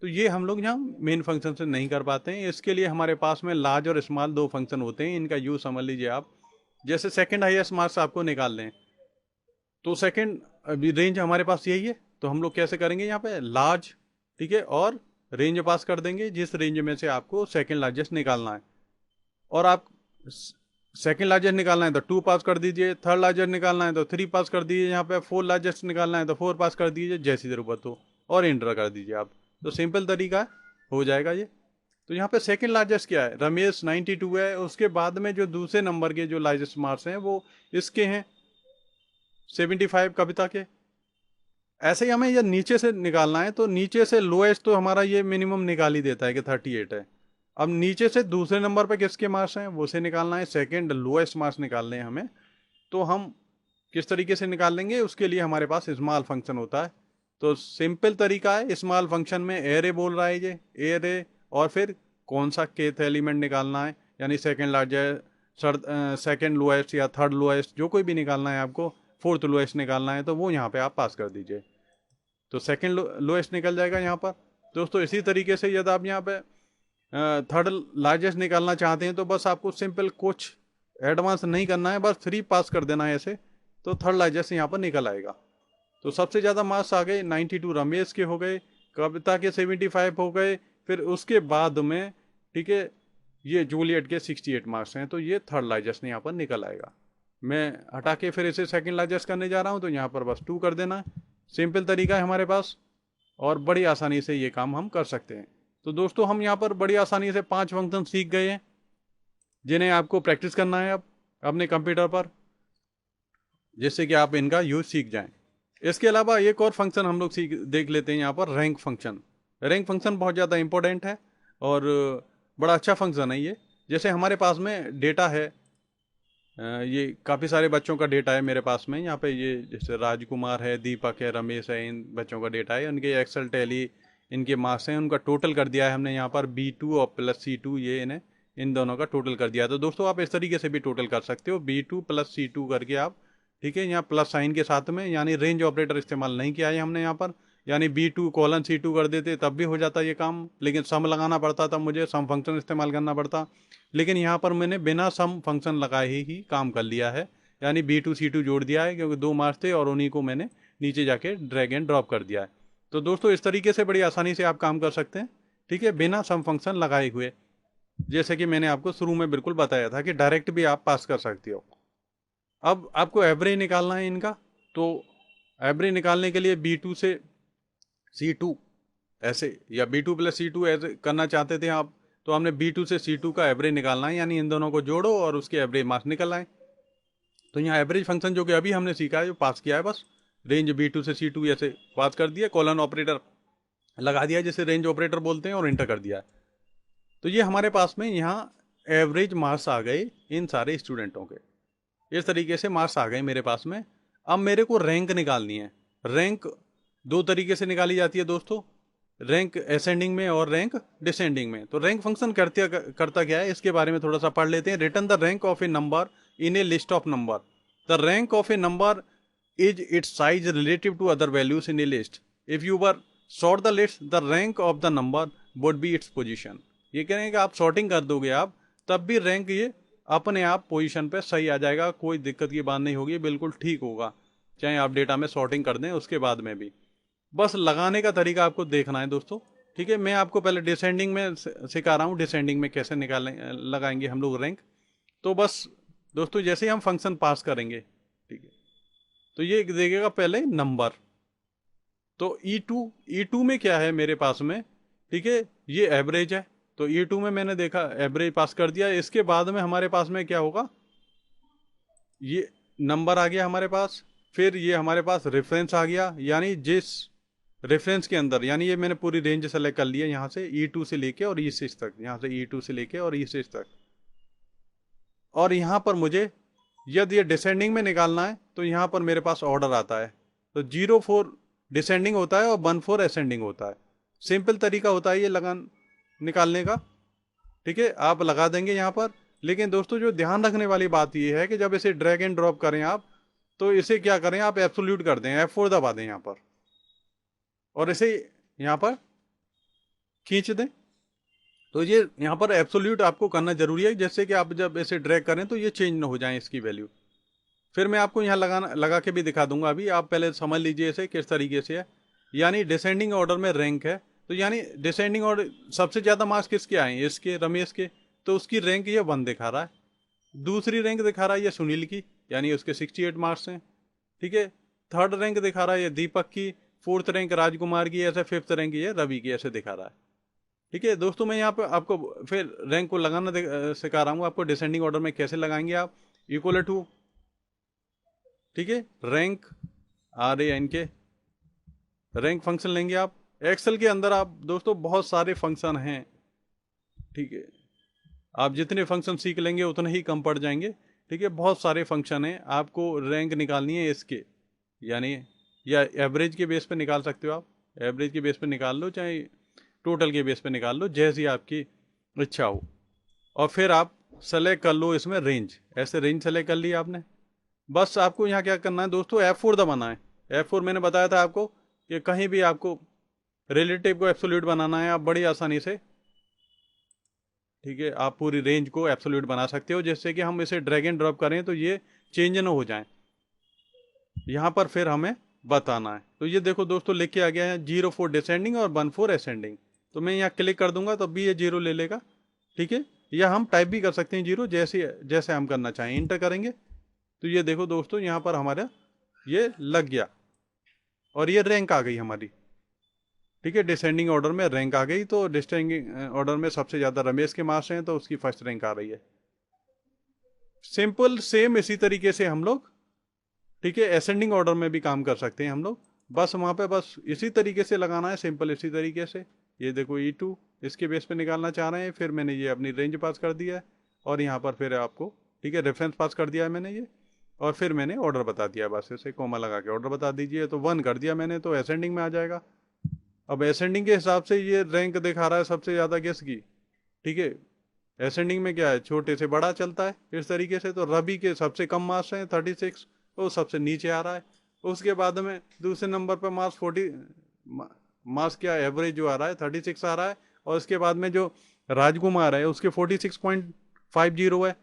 तो ये हम लोग यहाँ मेन फंक्शन से नहीं कर पाते हैं। इसके लिए हमारे पास में लार्ज और स्मॉल 2 फंक्शन होते हैं, इनका यूज समझ लीजिए आप। जैसे सेकंड हाईएस्ट मार्क्स आपको निकाल लें, तो सेकंड अभी रेंज हमारे पास यही है, तो हम लोग कैसे करेंगे यहाँ पे लार्ज, ठीक है, और रेंज पास कर देंगे जिस रेंज में से आपको सेकंड लार्जेस्ट निकालना है। और आप सेकंड लार्जेस्ट निकालना है तो 2 पास कर दीजिए, थर्ड लार्जेस्ट निकालना है तो 3 पास कर दीजिए, यहाँ पे 4 लार्जेस्ट निकालना है तो 4 पास कर दीजिए, जैसी ज़रूरत हो, और एंटर कर दीजिए आप। तो सिंपल तरीका है, हो जाएगा ये। तो यहाँ पे सेकंड लार्जेस्ट क्या है, रमेश 92 है, उसके बाद में जो दूसरे नंबर के जो लार्जेस्ट मार्क्स हैं वो इसके हैं 75 कविता के। ऐसे ही हमें ये नीचे से निकालना है, तो नीचे से लोएस्ट तो हमारा ये मिनिमम निकाल ही देता है कि 38 है। अब नीचे से दूसरे नंबर पे किसके मार्क्स हैं वो से निकालना है, सेकंड लोएस्ट मार्क्स निकालने हैं हमें। तो हम किस तरीके से निकाल लेंगे, उसके लिए हमारे पास स्मॉल फंक्शन होता है। तो सिंपल तरीका है, स्मॉल फंक्शन में एरे बोल रहा है ये, एरे, और फिर कौन सा केथ एलिमेंट निकालना है, यानी सेकंड लार्जेस्ट, सेकंड लोएस्ट या थर्ड लोएस्ट, जो कोई भी निकालना है आपको, फोर्थ लोएस्ट निकालना है, तो वो यहाँ पे आप पास कर दीजिए। तो सेकंड लोएस्ट निकल जाएगा यहाँ पर। दोस्तों इसी तरीके से यदि आप यहाँ पे थर्ड लार्जेस्ट निकालना चाहते हैं तो बस आपको सिंपल कुछ एडवांस नहीं करना है, बस 3 पास कर देना है ऐसे, तो थर्ड लार्जेस्ट यहाँ पर निकल आएगा। तो सबसे ज़्यादा मार्क्स आ गए 92 रमेश के हो गए, कविता के 75 हो गए, फिर उसके बाद में ठीक है ये जूलियट के 68 मार्क्स हैं, तो ये थर्ड लार्जेस्ट यहाँ पर निकल आएगा। मैं हटा के फिर इसे सेकंड लार्जेस्ट करने जा रहा हूँ, तो यहाँ पर बस 2 कर देना है। सिंपल तरीका है हमारे पास, और बड़ी आसानी से ये काम हम कर सकते हैं। तो दोस्तों हम यहाँ पर बड़ी आसानी से 5 फंक्शन सीख गए हैं, जिन्हें आपको प्रैक्टिस करना है अब अपने कंप्यूटर पर, जिससे कि आप इनका यूज सीख जाएं। इसके अलावा एक और फंक्शन हम लोग देख लेते हैं यहाँ पर, रैंक फंक्शन। रैंक फंक्शन बहुत ज़्यादा इंपॉर्टेंट है और बड़ा अच्छा फंक्शन है ये। जैसे हमारे पास में डेटा है, ये काफ़ी सारे बच्चों का डेटा है मेरे पास में यहाँ पे, ये जैसे राजकुमार है, दीपक है, रमेश है, इन बच्चों का डेटा है, उनके एक्सेल टैली इनके मार्क्स हैं, उनका टोटल कर दिया है हमने यहाँ पर B2 और प्लस C2, ये इन्हें इन दोनों का टोटल कर दिया। तो दोस्तों आप इस तरीके से भी टोटल कर सकते हो, B2 प्लस C2 करके आप, ठीक है, यहाँ प्लस साइन के साथ में, यानी रेंज ऑपरेटर इस्तेमाल नहीं किया है हमने यहाँ पर, यानी B2 कोलन C2 कर देते तब भी हो जाता ये काम, लेकिन सम लगाना पड़ता था मुझे, सम फंक्शन इस्तेमाल करना पड़ता, लेकिन यहाँ पर मैंने बिना सम फंक्शन लगाए ही काम कर लिया है, यानी B2 C2 जोड़ दिया है, क्योंकि 2 मार्क्स थे और उन्हीं को मैंने नीचे जाके ड्रैग एंड ड्रॉप कर दिया है। तो दोस्तों इस तरीके से बड़ी आसानी से आप काम कर सकते हैं, ठीक है, बिना सम फंक्शन लगाए हुए, जैसे कि मैंने आपको शुरू में बिल्कुल बताया था कि डायरेक्ट भी आप पास कर सकते हो। अब आपको एवरेज निकालना है इनका, तो एवरेज निकालने के लिए B2 से C2 ऐसे, या B2 प्लस C2 ऐसे करना चाहते थे आप, तो हमने B2 से C2 का एवरेज निकालना है, यानी इन दोनों को जोड़ो और उसके एवरेज मार्क्स निकल आए। तो यहाँ एवरेज फंक्शन जो कि अभी हमने सीखा है, जो पास किया है, बस रेंज B2 से C2 ऐसे पास कर दिया, कॉलन ऑपरेटर लगा दिया जिसे रेंज ऑपरेटर बोलते हैं, और इंटर कर दिया। तो ये हमारे पास में यहाँ एवरेज मार्क्स आ गए इन सारे स्टूडेंटों के, इस तरीके से मार्क्स आ गए मेरे पास में। अब मेरे को रैंक निकालनी है। रैंक 2 तरीके से निकाली जाती है दोस्तों, रैंक असेंडिंग में और रैंक डिसेंडिंग में। तो रैंक फंक्शन करता क्या है, इसके बारे में थोड़ा सा पढ़ लेते हैं। Return the rank of a number in a list of number. The rank of a number is its size relative to other values in a list. If you were sort the list, the rank of the number would be its position. ये कह रहे हैं कि आप sorting कर दोगे आप, तब भी रैंक ये अपने आप पोजीशन पे सही आ जाएगा, कोई दिक्कत की बात नहीं होगी, बिल्कुल ठीक होगा, चाहे आप डेटा में सॉर्टिंग कर दें उसके बाद में भी। बस लगाने का तरीका आपको देखना है दोस्तों, ठीक है। मैं आपको पहले डिसेंडिंग में सिखा रहा हूँ, डिसेंडिंग में कैसे लगाएंगे हम लोग रैंक। तो बस दोस्तों जैसे ही हम फंक्शन पास करेंगे, ठीक है, तो ये देखेगा पहले नंबर। तो E2 में क्या है मेरे पास में, ठीक है, ये एवरेज है, तो E2 में मैंने देखा एवरेज पास कर दिया। इसके बाद में हमारे पास में क्या होगा, ये नंबर आ गया हमारे पास, फिर ये हमारे पास रेफरेंस आ गया, यानी जिस रेफरेंस के अंदर, यानी ये मैंने पूरी रेंज सेलेक्ट कर लिया यहाँ से E2 से लेके और E6 तक, यहाँ से E2 से लेके और E6 तक। और यहाँ पर मुझे यदि ये डिसेंडिंग में निकालना है तो यहाँ पर मेरे पास ऑर्डर आता है, तो 0-4 डिसेंडिंग होता है और 1-4 असेंडिंग होता है। सिंपल तरीका होता है ये निकालने का, ठीक है, आप लगा देंगे यहाँ पर। लेकिन दोस्तों जो ध्यान रखने वाली बात ये है कि जब इसे ड्रैग एंड ड्रॉप करें आप, तो इसे क्या करें आप, एब्सोल्यूट कर दें, F4 दबा दें यहाँ पर, और इसे यहाँ पर खींच दें। तो ये यहाँ पर एब्सोल्यूट आपको करना जरूरी है, जैसे कि आप जब इसे ड्रैग करें तो ये चेंज ना हो जाए इसकी वैल्यू। फिर मैं आपको यहाँ लगा के भी दिखा दूंगा, अभी आप पहले समझ लीजिए इसे किस तरीके से है। यानी डिसेंडिंग ऑर्डर में रैंक है, तो यानी डिसेंडिंग ऑर्डर सबसे ज़्यादा मार्क्स किसके आए हैं, इसके, रमेश के, तो उसकी रैंक ये 1 दिखा रहा है। दूसरी रैंक दिखा रहा है ये सुनील की, यानी उसके 68 मार्क्स हैं, ठीक है। थर्ड रैंक दिखा रहा है ये दीपक की, 4th रैंक राजकुमार की, ऐसे 5th रैंक ये रवि की, ऐसे दिखा रहा है। ठीक है दोस्तों, मैं यहाँ पे आपको फिर रैंक को लगाना सिखा रहा हूँ आपको, डिसेंडिंग ऑर्डर में कैसे लगाएंगे आप। इक्वल टू, ठीक है, रैंक RAN के रैंक फंक्शन लेंगे आप। एक्सेल के अंदर आप दोस्तों बहुत सारे फंक्शन हैं, ठीक है, आप जितने फंक्शन सीख लेंगे उतने ही कम पड़ जाएंगे। ठीक है, बहुत सारे फंक्शन हैं, आपको रैंक निकालनी है इसके, यानी या एवरेज के बेस पे निकाल सकते हो आप, एवरेज के बेस पे निकाल लो, चाहे टोटल के बेस पे निकाल लो, जैसी आपकी इच्छा हो। और फिर आप सेलेक्ट कर लो इसमें रेंज, ऐसे रेंज सेलेक्ट कर ली आपने। बस आपको यहाँ क्या करना है दोस्तों, F4 दबाना है। F4 मैंने बताया था आपको कि कहीं भी आपको रिलेटिव को एब्सोल्यूट बनाना है, आप बड़ी आसानी से, ठीक है, आप पूरी रेंज को एब्सोल्यूट बना सकते हो, जिससे कि हम इसे ड्रैग एंड ड्रॉप करें तो ये चेंज ना हो जाए। यहाँ पर फिर हमें बताना है, तो ये देखो दोस्तों लिख के आ गया है 0 फॉर डिसेंडिंग और 1 फॉर असेंडिंग। तो मैं यहाँ क्लिक कर दूंगा तो भी ये 0 ले लेगा। ठीक है, या हम टाइप भी कर सकते हैं 0, जैसे जैसे हम करना चाहें, इंटर करेंगे तो ये देखो दोस्तों यहाँ पर हमारा ये लग गया और ये रैंक आ गई हमारी। ठीक है, डिसेंडिंग ऑर्डर में रैंक आ गई, तो डिसेंडिंग ऑर्डर में सबसे ज़्यादा रमेश के मार्क्स हैं, तो उसकी फर्स्ट रैंक आ रही है। सिंपल सेम इसी तरीके से हम लोग, ठीक है, असेंडिंग ऑर्डर में भी काम कर सकते हैं हम लोग। बस वहाँ पे बस इसी तरीके से लगाना है, सिंपल इसी तरीके से। ये देखो E2 इसके बेस पे निकालना चाह रहे हैं, फिर मैंने ये अपनी रेंज पास कर दिया है और यहाँ पर फिर आपको, ठीक है, रेफरेंस पास कर दिया है मैंने ये, और फिर मैंने ऑर्डर बता दिया, बस इसे कोमा लगा के ऑर्डर बता दीजिए, तो 1 कर दिया मैंने, तो असेंडिंग में आ जाएगा। अब असेंडिंग के हिसाब से ये रैंक दिखा रहा है सबसे ज़्यादा किसकी। ठीक है, असेंडिंग में क्या है, छोटे से बड़ा चलता है इस तरीके से, तो रवि के सबसे कम मार्क्स हैं 36, वो सबसे नीचे आ रहा है। उसके बाद में दूसरे नंबर पर मार्क्स 40, मार्क्स क्या एवरेज जो आ रहा है 36 आ रहा है, और उसके बाद में जो राजकुमार है उसके 46.50 है,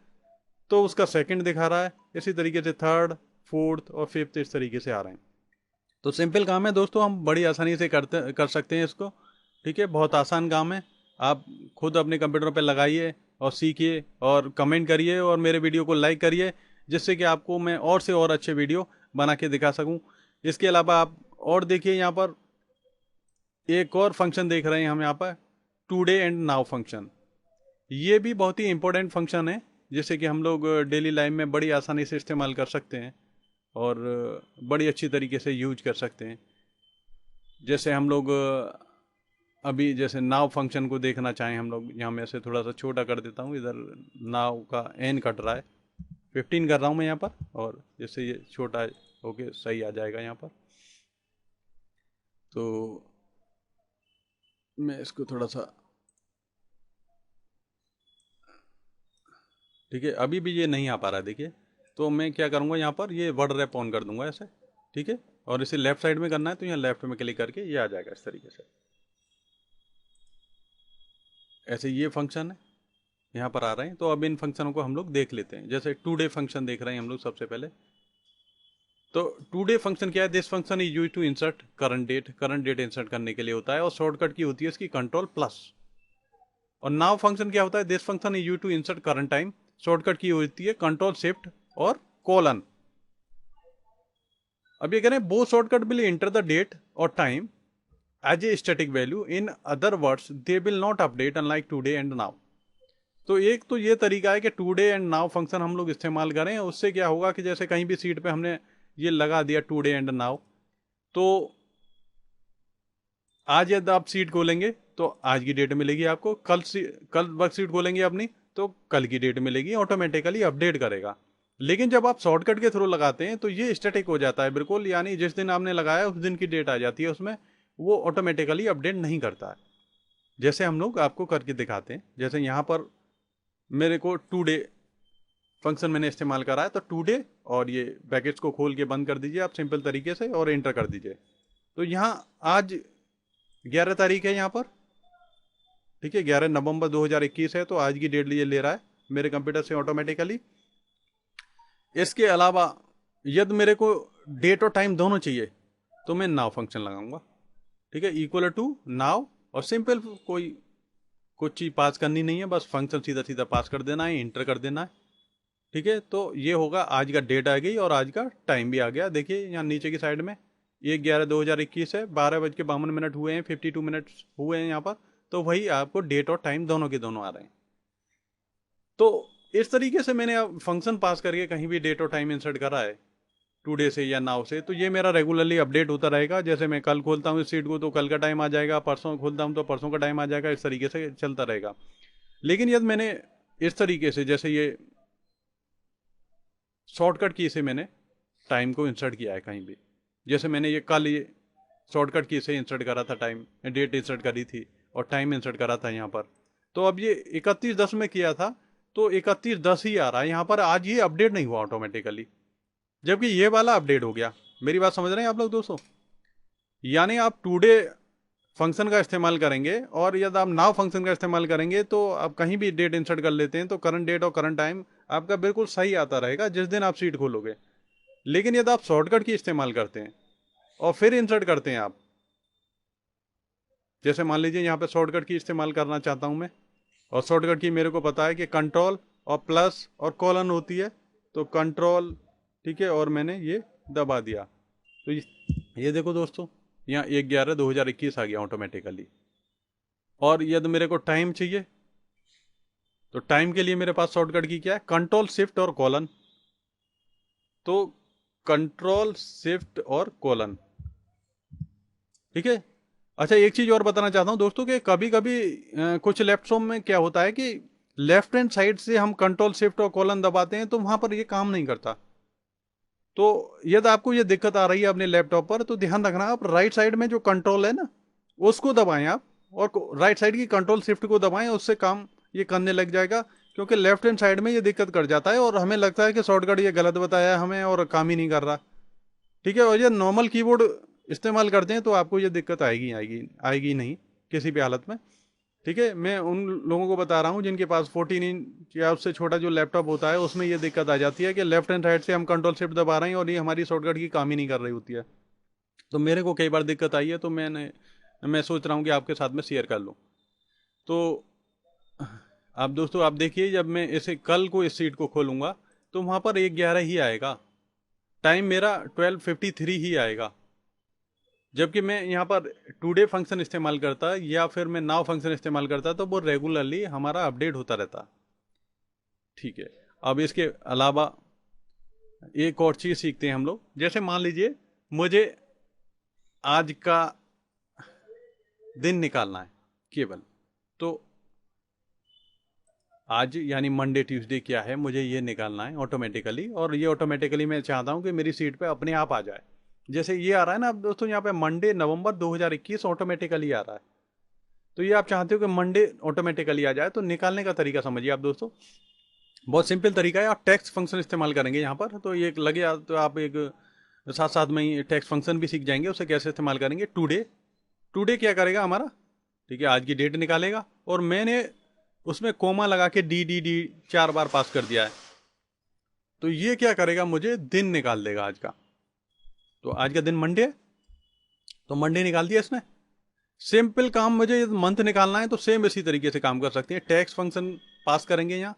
तो उसका सेकंड दिखा रहा है। इसी तरीके से 3rd 4th और 5th इस तरीके से आ रहे हैं। तो सिंपल काम है दोस्तों, हम बड़ी आसानी से कर सकते हैं इसको। ठीक है, बहुत आसान काम है, आप खुद अपने कंप्यूटर पर लगाइए और सीखिए और कमेंट करिए और मेरे वीडियो को लाइक करिए, जिससे कि आपको मैं और से और अच्छे वीडियो बना के दिखा सकूं। इसके अलावा आप और देखिए, यहाँ पर एक और फंक्शन देख रहे हैं हम यहाँ पर, टुडे एंड नाउ फंक्शन। ये भी बहुत ही इंपॉर्टेंट फंक्शन है, जिससे कि हम लोग डेली लाइफ में बड़ी आसानी से इस्तेमाल कर सकते हैं और बड़ी अच्छी तरीके से यूज कर सकते हैं। जैसे हम लोग अभी जैसे नाव फंक्शन को देखना चाहें हम लोग, यहाँ मैं से थोड़ा सा छोटा कर देता हूँ, इधर नाव का n कट रहा है, 15 कर रहा हूँ मैं यहाँ पर, और जैसे ये छोटा होके सही आ जाएगा यहाँ पर। तो मैं इसको थोड़ा सा, ठीक है, अभी भी ये नहीं आ पा रहा है देखिए, तो मैं क्या करूँगा, यहाँ पर ये वर्ड रैप ऑन कर दूंगा ऐसे। ठीक है, और इसे लेफ्ट साइड में करना है, तो यहाँ लेफ्ट में क्लिक करके ये आ जाएगा इस तरीके से। ऐसे ये फंक्शन है यहाँ पर आ रहे हैं, तो अब इन फंक्शनों को हम लोग देख लेते हैं। जैसे टुडे फंक्शन देख रहे हैं हम लोग सबसे पहले। तो टुडे फंक्शन क्या है, this function is use to insert current date, current date insert करने के लिए होता है, और शॉर्टकट की होती है इसकी कंट्रोल+। और नाउ फंक्शन क्या होता है, this function is use to insert current time, shortcut की होती है कंट्रोल+ और कोलन। अब ये कह रहे हैं both shortcut will enter the date और time as a static value, in other words they will not update unlike today and now. तो एक तो ये तरीका है कि टुडे एंड नाउ फंक्शन हम लोग इस्तेमाल करें, उससे क्या होगा कि जैसे कहीं भी सीट पे हमने ये लगा दिया टुडे एंड नाउ, तो आज यदि आप सीट खोलेंगे तो आज की डेट मिलेगी आपको, कल वर्कशीट खोलेंगे अपनी तो कल की डेट मिलेगी, ऑटोमेटिकली अपडेट करेगा। लेकिन जब आप शॉर्टकट के थ्रू लगाते हैं तो ये स्टैटिक हो जाता है बिल्कुल, यानी जिस दिन आपने लगाया उस दिन की डेट आ जाती है उसमें, वो ऑटोमेटिकली अपडेट नहीं करता है। जैसे हम लोग आपको करके दिखाते हैं, जैसे यहाँ पर मेरे को टुडे फंक्शन मैंने इस्तेमाल करा है, तो टुडे और ये ब्रैकेट्स को खोल के बंद कर दीजिए आप सिंपल तरीके से और एंटर कर दीजिए। तो यहाँ आज 11 तारीख है यहाँ पर, ठीक है, 11 नवंबर 2021 है, तो आज की डेट ये ले रहा है मेरे कंप्यूटर से ऑटोमेटिकली। इसके अलावा यदि मेरे को डेट और टाइम दोनों चाहिए तो मैं नाउ फंक्शन लगाऊंगा। ठीक है, इक्वल टू नाउ, और सिंपल कोई कुछ चीज़ पास करनी नहीं है, बस फंक्शन सीधा सीधा पास कर देना है, इंटर कर देना है। ठीक है, तो ये होगा आज का डेट आ गई और आज का टाइम भी आ गया, देखिए यहाँ नीचे की साइड में 1/11/2021 है, 12:52 हुए हैं, 52 मिनट्स हुए हैं यहाँ पर। तो वही आपको डेट और टाइम दोनों के दोनों आ रहे हैं। तो इस तरीके से मैंने अब फंक्शन पास करके कहीं भी डेट और टाइम इंसर्ट करा है, टुडे से या नाउ से, तो ये मेरा रेगुलरली अपडेट होता रहेगा। जैसे मैं कल खोलता हूँ इस सीट को तो कल का टाइम आ जाएगा, परसों खोलता हूँ तो परसों का टाइम आ जाएगा, इस तरीके से चलता रहेगा। लेकिन यदि मैंने इस तरीके से, जैसे ये शॉर्टकट की से मैंने टाइम को इंसर्ट किया है कहीं भी, जैसे मैंने ये कल ये शॉर्टकट की से इंसर्ट करा था, टाइम डेट इंसर्ट करी थी और टाइम इंसर्ट करा था यहाँ पर। तो अब ये 31/10 में किया था तो 31/10 ही आ रहा है यहाँ पर। आज ये अपडेट नहीं हुआ ऑटोमेटिकली, जबकि ये वाला अपडेट हो गया। मेरी बात समझ रहे हैं आप लोग दोस्तों? यानी आप टुडे फंक्शन का इस्तेमाल करेंगे और यदि आप नाउ फंक्शन का इस्तेमाल करेंगे तो आप कहीं भी डेट इंसर्ट कर लेते हैं तो करंट डेट और करंट टाइम आपका बिल्कुल सही आता रहेगा जिस दिन आप सीट खोलोगे। लेकिन यदि आप शॉर्टकट की इस्तेमाल करते हैं और फिर इंसर्ट करते हैं आप, जैसे मान लीजिए यहाँ पे शॉर्टकट की इस्तेमाल करना चाहता हूँ मैं, और शॉर्टकट की मेरे को पता है कि कंट्रोल और प्लस और कॉलन होती है, तो कंट्रोल, ठीक है, और मैंने ये दबा दिया तो ये देखो दोस्तों, यहाँ 1/11/2021 आ गया ऑटोमेटिकली। और यदि मेरे को टाइम चाहिए तो टाइम के लिए मेरे पास शॉर्टकट की क्या है, कंट्रोल शिफ्ट और कॉलन। तो कंट्रोल शिफ्ट और कॉलन, ठीक है। अच्छा, एक चीज और बताना चाहता हूं दोस्तों कि कभी कभी कुछ लैपटॉप में क्या होता है कि लेफ्ट हैंड साइड से हम कंट्रोल शिफ्ट और कॉलन दबाते हैं तो वहां पर ये काम नहीं करता। तो यदि आपको ये दिक्कत आ रही है अपने लैपटॉप पर तो ध्यान रखना, आप राइट साइड में जो कंट्रोल है ना उसको दबाएं आप, और राइट साइड की कंट्रोल शिफ्ट को दबाएं, उससे काम ये करने लग जाएगा। क्योंकि लेफ्ट हैंड साइड में ये दिक्कत कर जाता है और हमें लगता है कि शॉर्टकट ये गलत बताया है हमें और काम ही नहीं कर रहा, ठीक है। और ये नॉर्मल कीबोर्ड इस्तेमाल करते हैं तो आपको ये दिक्कत आएगी आएगी आएगी नहीं किसी भी हालत में, ठीक है। मैं उन लोगों को बता रहा हूँ जिनके पास 14 इंच या उससे छोटा जो लैपटॉप होता है उसमें ये दिक्कत आ जाती है कि लेफ्ट हैंड साइड से हम कंट्रोल शिफ्ट दबा रहे हैं और ये हमारी शॉर्टकट की काम ही नहीं कर रही होती है। तो मेरे को कई बार दिक्कत आई है, तो मैं सोच रहा हूँ कि आपके साथ में शेयर कर लूँ। तो आप दोस्तों आप देखिए, जब मैं इसे कल को इस सीट को खोलूँगा तो वहाँ पर 1/11 ही आएगा, टाइम मेरा 12:53 ही आएगा। जबकि मैं यहाँ पर टुडे फंक्शन इस्तेमाल करता या फिर मैं नाउ फंक्शन इस्तेमाल करता तो वो रेगुलरली हमारा अपडेट होता रहता, ठीक है। अब इसके अलावा एक और चीज़ सीखते हैं हम लोग। जैसे मान लीजिए मुझे आज का दिन निकालना है केवल, तो आज यानी मंडे ट्यूसडे क्या है मुझे ये निकालना है ऑटोमेटिकली, और ये ऑटोमेटिकली मैं चाहता हूँ कि मेरी सीट पे अपने आप आ जाए। जैसे ये आ रहा है ना अब दोस्तों, यहाँ पे मंडे नवंबर 2021 ऑटोमेटिकली आ रहा है। तो ये आप चाहते हो कि मंडे ऑटोमेटिकली आ जाए, तो निकालने का तरीका समझिए आप दोस्तों। बहुत सिंपल तरीका है, आप टेक्स्ट फंक्शन इस्तेमाल करेंगे यहाँ पर। तो ये लगे तो आप एक साथ साथ में ही टेक्स्ट फंक्शन भी सीख जाएंगे, उसे कैसे इस्तेमाल करेंगे। टुडे, टुडे क्या करेगा हमारा, ठीक है, आज की डेट निकालेगा, और मैंने उसमें कोमा लगा के डी डी डी 4 बार पास कर दिया है, तो ये क्या करेगा, मुझे दिन निकाल देगा आज का। तो आज का दिन मंडे है तो मंडे निकाल दिया इसने। सिंपल काम, मुझे मंथ निकालना है तो सेम इसी तरीके से काम कर सकते हैं। टेक्स्ट फंक्शन पास करेंगे यहाँ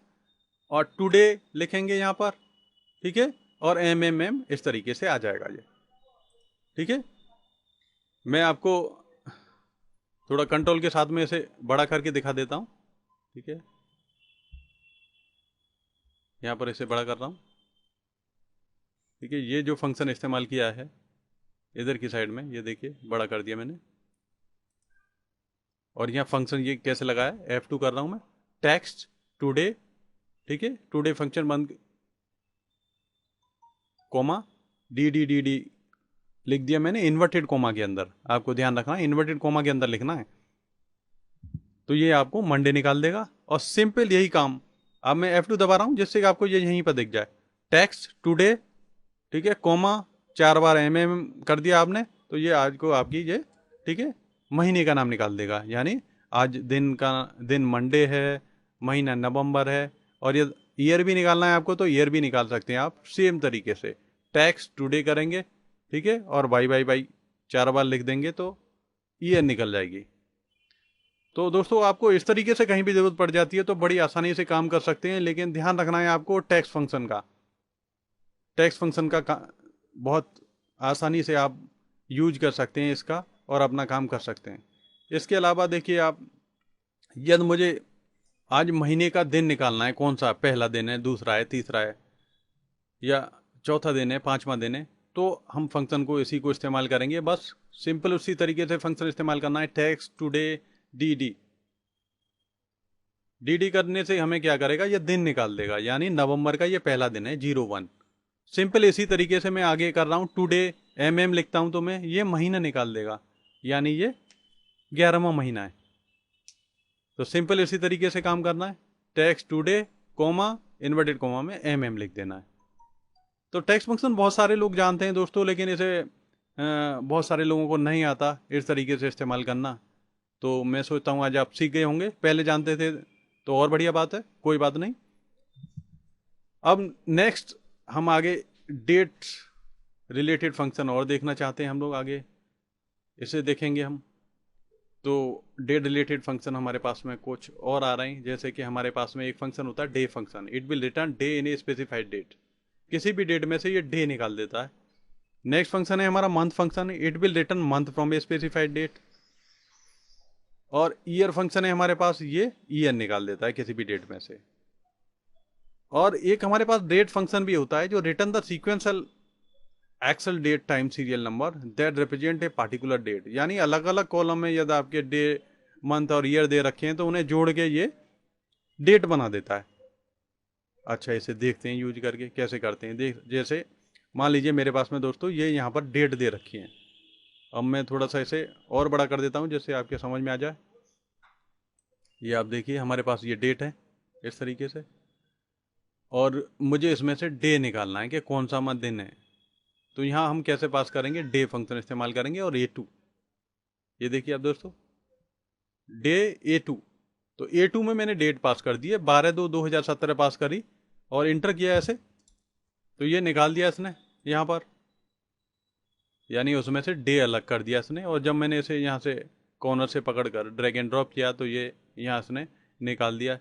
और टुडे लिखेंगे यहाँ पर, ठीक है, और एम इस तरीके से आ जाएगा ये, ठीक है। मैं आपको थोड़ा कंट्रोल के साथ में इसे बड़ा करके दिखा देता हूँ, ठीक है। यहाँ पर इसे बड़ा कर रहा हूँ, ठीक है। ये जो फंक्शन इस्तेमाल किया है इधर की साइड में, ये देखिए बड़ा कर दिया मैंने। और यहाँ फंक्शन ये कैसे लगाया, F2 कर रहा हूँ मैं, टेक्स्ट टुडे, ठीक है, टुडे फंक्शन बंद, comma D D D D लिख दिया मैंने इन्वर्टेड कोमा के अंदर। आपको ध्यान रखना है इन्वर्टेड कोमा के अंदर लिखना है, तो ये आपको मंडे निकाल देगा। और सिंपल यही काम, अब मैं F2 दबा रहा हूँ जिससे कि आपको ये यहीं पर दिख जाए, टेक्स्ट टुडे, ठीक है, कोमा 4 बार कर दिया आपने, तो ये आज को आपकी ये, ठीक है, महीने का नाम निकाल देगा। यानी आज दिन मंडे है, महीना नवंबर है, और ये ईयर भी निकालना है आपको तो ईयर भी निकाल सकते हैं आप सेम तरीके से। टैक्स टुडे करेंगे, ठीक है, और बाई बाई बाई 4 बार लिख देंगे तो ईयर निकल जाएगी। तो दोस्तों आपको इस तरीके से कहीं भी ज़रूरत पड़ जाती है तो बड़ी आसानी से काम कर सकते हैं, लेकिन ध्यान रखना है आपको टेक्स्ट फंक्शन का। टेक्स्ट फंक्शन का बहुत आसानी से आप यूज कर सकते हैं इसका और अपना काम कर सकते हैं। इसके अलावा देखिए आप, यदि मुझे आज महीने का दिन निकालना है, कौन सा पहला दिन है, दूसरा है, तीसरा है, या चौथा दिन है, पांचवा दिन है, तो हम फंक्शन को इसी को इस्तेमाल करेंगे। बस सिंपल उसी तरीके से फंक्शन इस्तेमाल करना है, टेक्स्ट टुडे डी डी करने से हमें क्या करेगा, ये दिन निकाल देगा, यानी नवंबर का ये पहला दिन है 01। सिंपल इसी तरीके से मैं आगे कर रहा हूँ, टुडे लिखता हूँ तो मैं ये महीना निकाल देगा, यानी ये 11वां महीना है। तो सिंपल इसी तरीके से काम करना है, text today coma inverted coma में लिख देना है। तो टेक्स्ट फंक्शन बहुत सारे लोग जानते हैं दोस्तों, लेकिन इसे बहुत सारे लोगों को नहीं आता इस तरीके से इस्तेमाल करना। तो मैं सोचता हूँ आज आप सीख गए होंगे, पहले जानते थे तो और बढ़िया बात है, कोई बात नहीं। अब नेक्स्ट हम आगे डेट रिलेटेड फंक्शन और देखना चाहते हैं हम लोग, आगे इसे देखेंगे हम। तो डेट रिलेटेड फंक्शन हमारे पास में कुछ और आ रहे हैं, जैसे कि हमारे पास में एक फंक्शन होता है day function, it will return day in a specified date, किसी भी डेट में से ये डे निकाल देता है। नेक्स्ट फंक्शन है हमारा month function, it will return month from a specified date. और ईयर फंक्शन है हमारे पास, ये ईयर निकाल देता है किसी भी डेट में से। और एक हमारे पास डेट फंक्शन भी होता है जो return the sequential excel date time serial number that represent a particular date, यानी अलग अलग कॉलम में यदि आपके डे मंथ और ईयर दे रखे हैं तो उन्हें जोड़ के ये डेट बना देता है। अच्छा, इसे देखते हैं यूज करके कैसे करते हैं। देख, जैसे मान लीजिए मेरे पास में दोस्तों ये यहाँ पर डेट दे रखी है। अब मैं थोड़ा सा इसे और बड़ा कर देता हूँ जिससे आपके समझ में आ जाए। ये आप देखिए हमारे पास ये डेट है इस तरीके से, और मुझे इसमें से डे निकालना है कि कौन सा मंथ दिन है। तो यहाँ हम कैसे पास करेंगे, डे फंक्शन इस्तेमाल करेंगे और A2। ये देखिए आप दोस्तों, डे A2, तो A2 में मैंने डेट पास कर दी है, 12/2/2017 पास करी और इंटर किया ऐसे, तो ये निकाल दिया इसने यहाँ पर, यानी उसमें से डे अलग कर दिया इसने। और जब मैंने इसे यहाँ से कॉर्नर से पकड़कर ड्रैग एंड ड्रॉप किया तो ये यहाँ इसने निकाल दिया।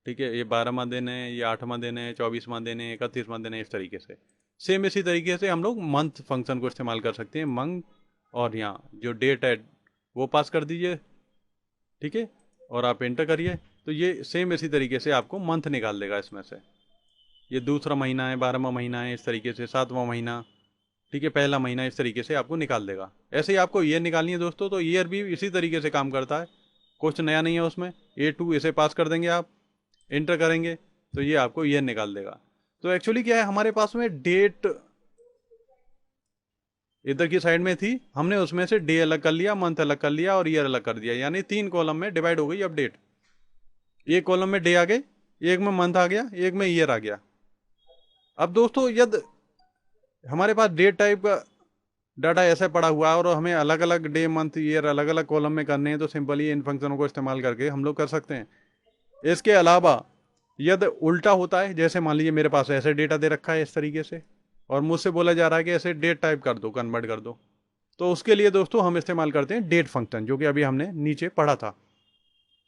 ठीक है, ये 12वां दिन है, ये 8वां दिन है, 24वां दिन है, 31वां दिन है, इस तरीके से। सेम इसी तरीके से हम लोग मंथ फंक्शन को इस्तेमाल कर सकते हैं, मंथ, और यहाँ जो डेट है वो पास कर दीजिए, ठीक है, और आप एंटर करिए, तो ये सेम इसी तरीके से आपको मंथ निकाल देगा इसमें से। ये दूसरा महीना है, 12वां महीना है, इस तरीके से 7वां महीना, ठीक है, पहला महीना, इस तरीके से आपको निकाल देगा। ऐसे ही आपको ईयर निकालनी है दोस्तों, तो ईयर भी इसी तरीके से काम करता है, कुछ नया नहीं है उसमें। A2 इसे पास कर देंगे आप, एंटर करेंगे तो ये आपको ईयर निकाल देगा। तो एक्चुअली क्या है, हमारे पास में डेट इधर की साइड में थी, हमने उसमें से डे अलग कर लिया, मंथ अलग कर लिया और ईयर अलग कर दिया, यानी 3 कॉलम में डिवाइड हो गई अब डेट। एक कॉलम में डे आ गए, एक में मंथ आ गया, एक में ईयर आ गया। अब दोस्तों यदि हमारे पास डेट टाइप का डाटा ऐसे पड़ा हुआ है और हमें अलग अलग डे मंथ ईयर अलग अलग कॉलम में करने हैं, तो सिंपली इन फंक्शनों को इस्तेमाल करके हम लोग कर सकते हैं। इसके अलावा यदि उल्टा होता है, जैसे मान लीजिए मेरे पास ऐसे डेटा दे रखा है इस तरीके से, और मुझसे बोला जा रहा है कि ऐसे डेट टाइप कर दो, कन्वर्ट कर दो, तो उसके लिए दोस्तों हम इस्तेमाल करते हैं डेट फंक्शन, जो कि अभी हमने नीचे पढ़ा था।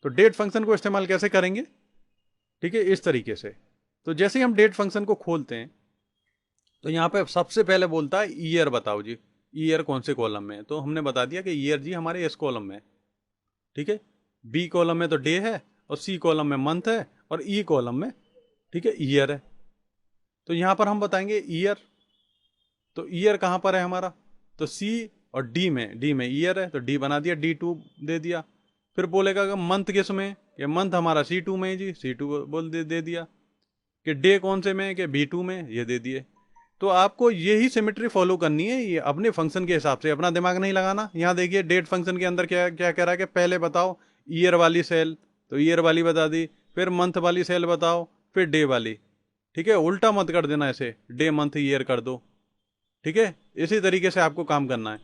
तो डेट फंक्शन को इस्तेमाल कैसे करेंगे, ठीक है, इस तरीके से। तो जैसे ही हम डेट फंक्शन को खोलते हैं तो यहाँ पे सबसे पहले बोलता है ईयर बताओ जी, ईयर कौन से कॉलम में है, तो हमने बता दिया कि ईयर जी हमारे इस कॉलम में है, ठीक है। बी कॉलम में तो डे है, और सी कॉलम में मंथ है, और ई कॉलम में, ठीक है, ईयर है। तो यहाँ पर हम बताएंगे ईयर, तो ईयर कहाँ पर है हमारा, तो सी और डी में ईयर है, तो डी बना दिया, D2 दे दिया। फिर बोलेगा कि मंथ किस में, ये मंथ हमारा C2 में है जी, C2 बोल दे दिया। कि डे कौन से में है, कि B2 में, ये दे दिए। तो आपको यही सिमेट्री फॉलो करनी है, ये अपने फंक्शन के हिसाब से, अपना दिमाग नहीं लगाना। यहाँ देखिए डेट फंक्शन के अंदर क्या क्या कह रहा है कि पहले बताओ ईयर वाली सेल, तो ईयर वाली बता दी, फिर मंथ वाली सेल बताओ, फिर डे वाली, ठीक है। उल्टा मत कर देना, ऐसे डे मंथ ईयर कर दो, ठीक है। इसी तरीके से आपको काम करना है,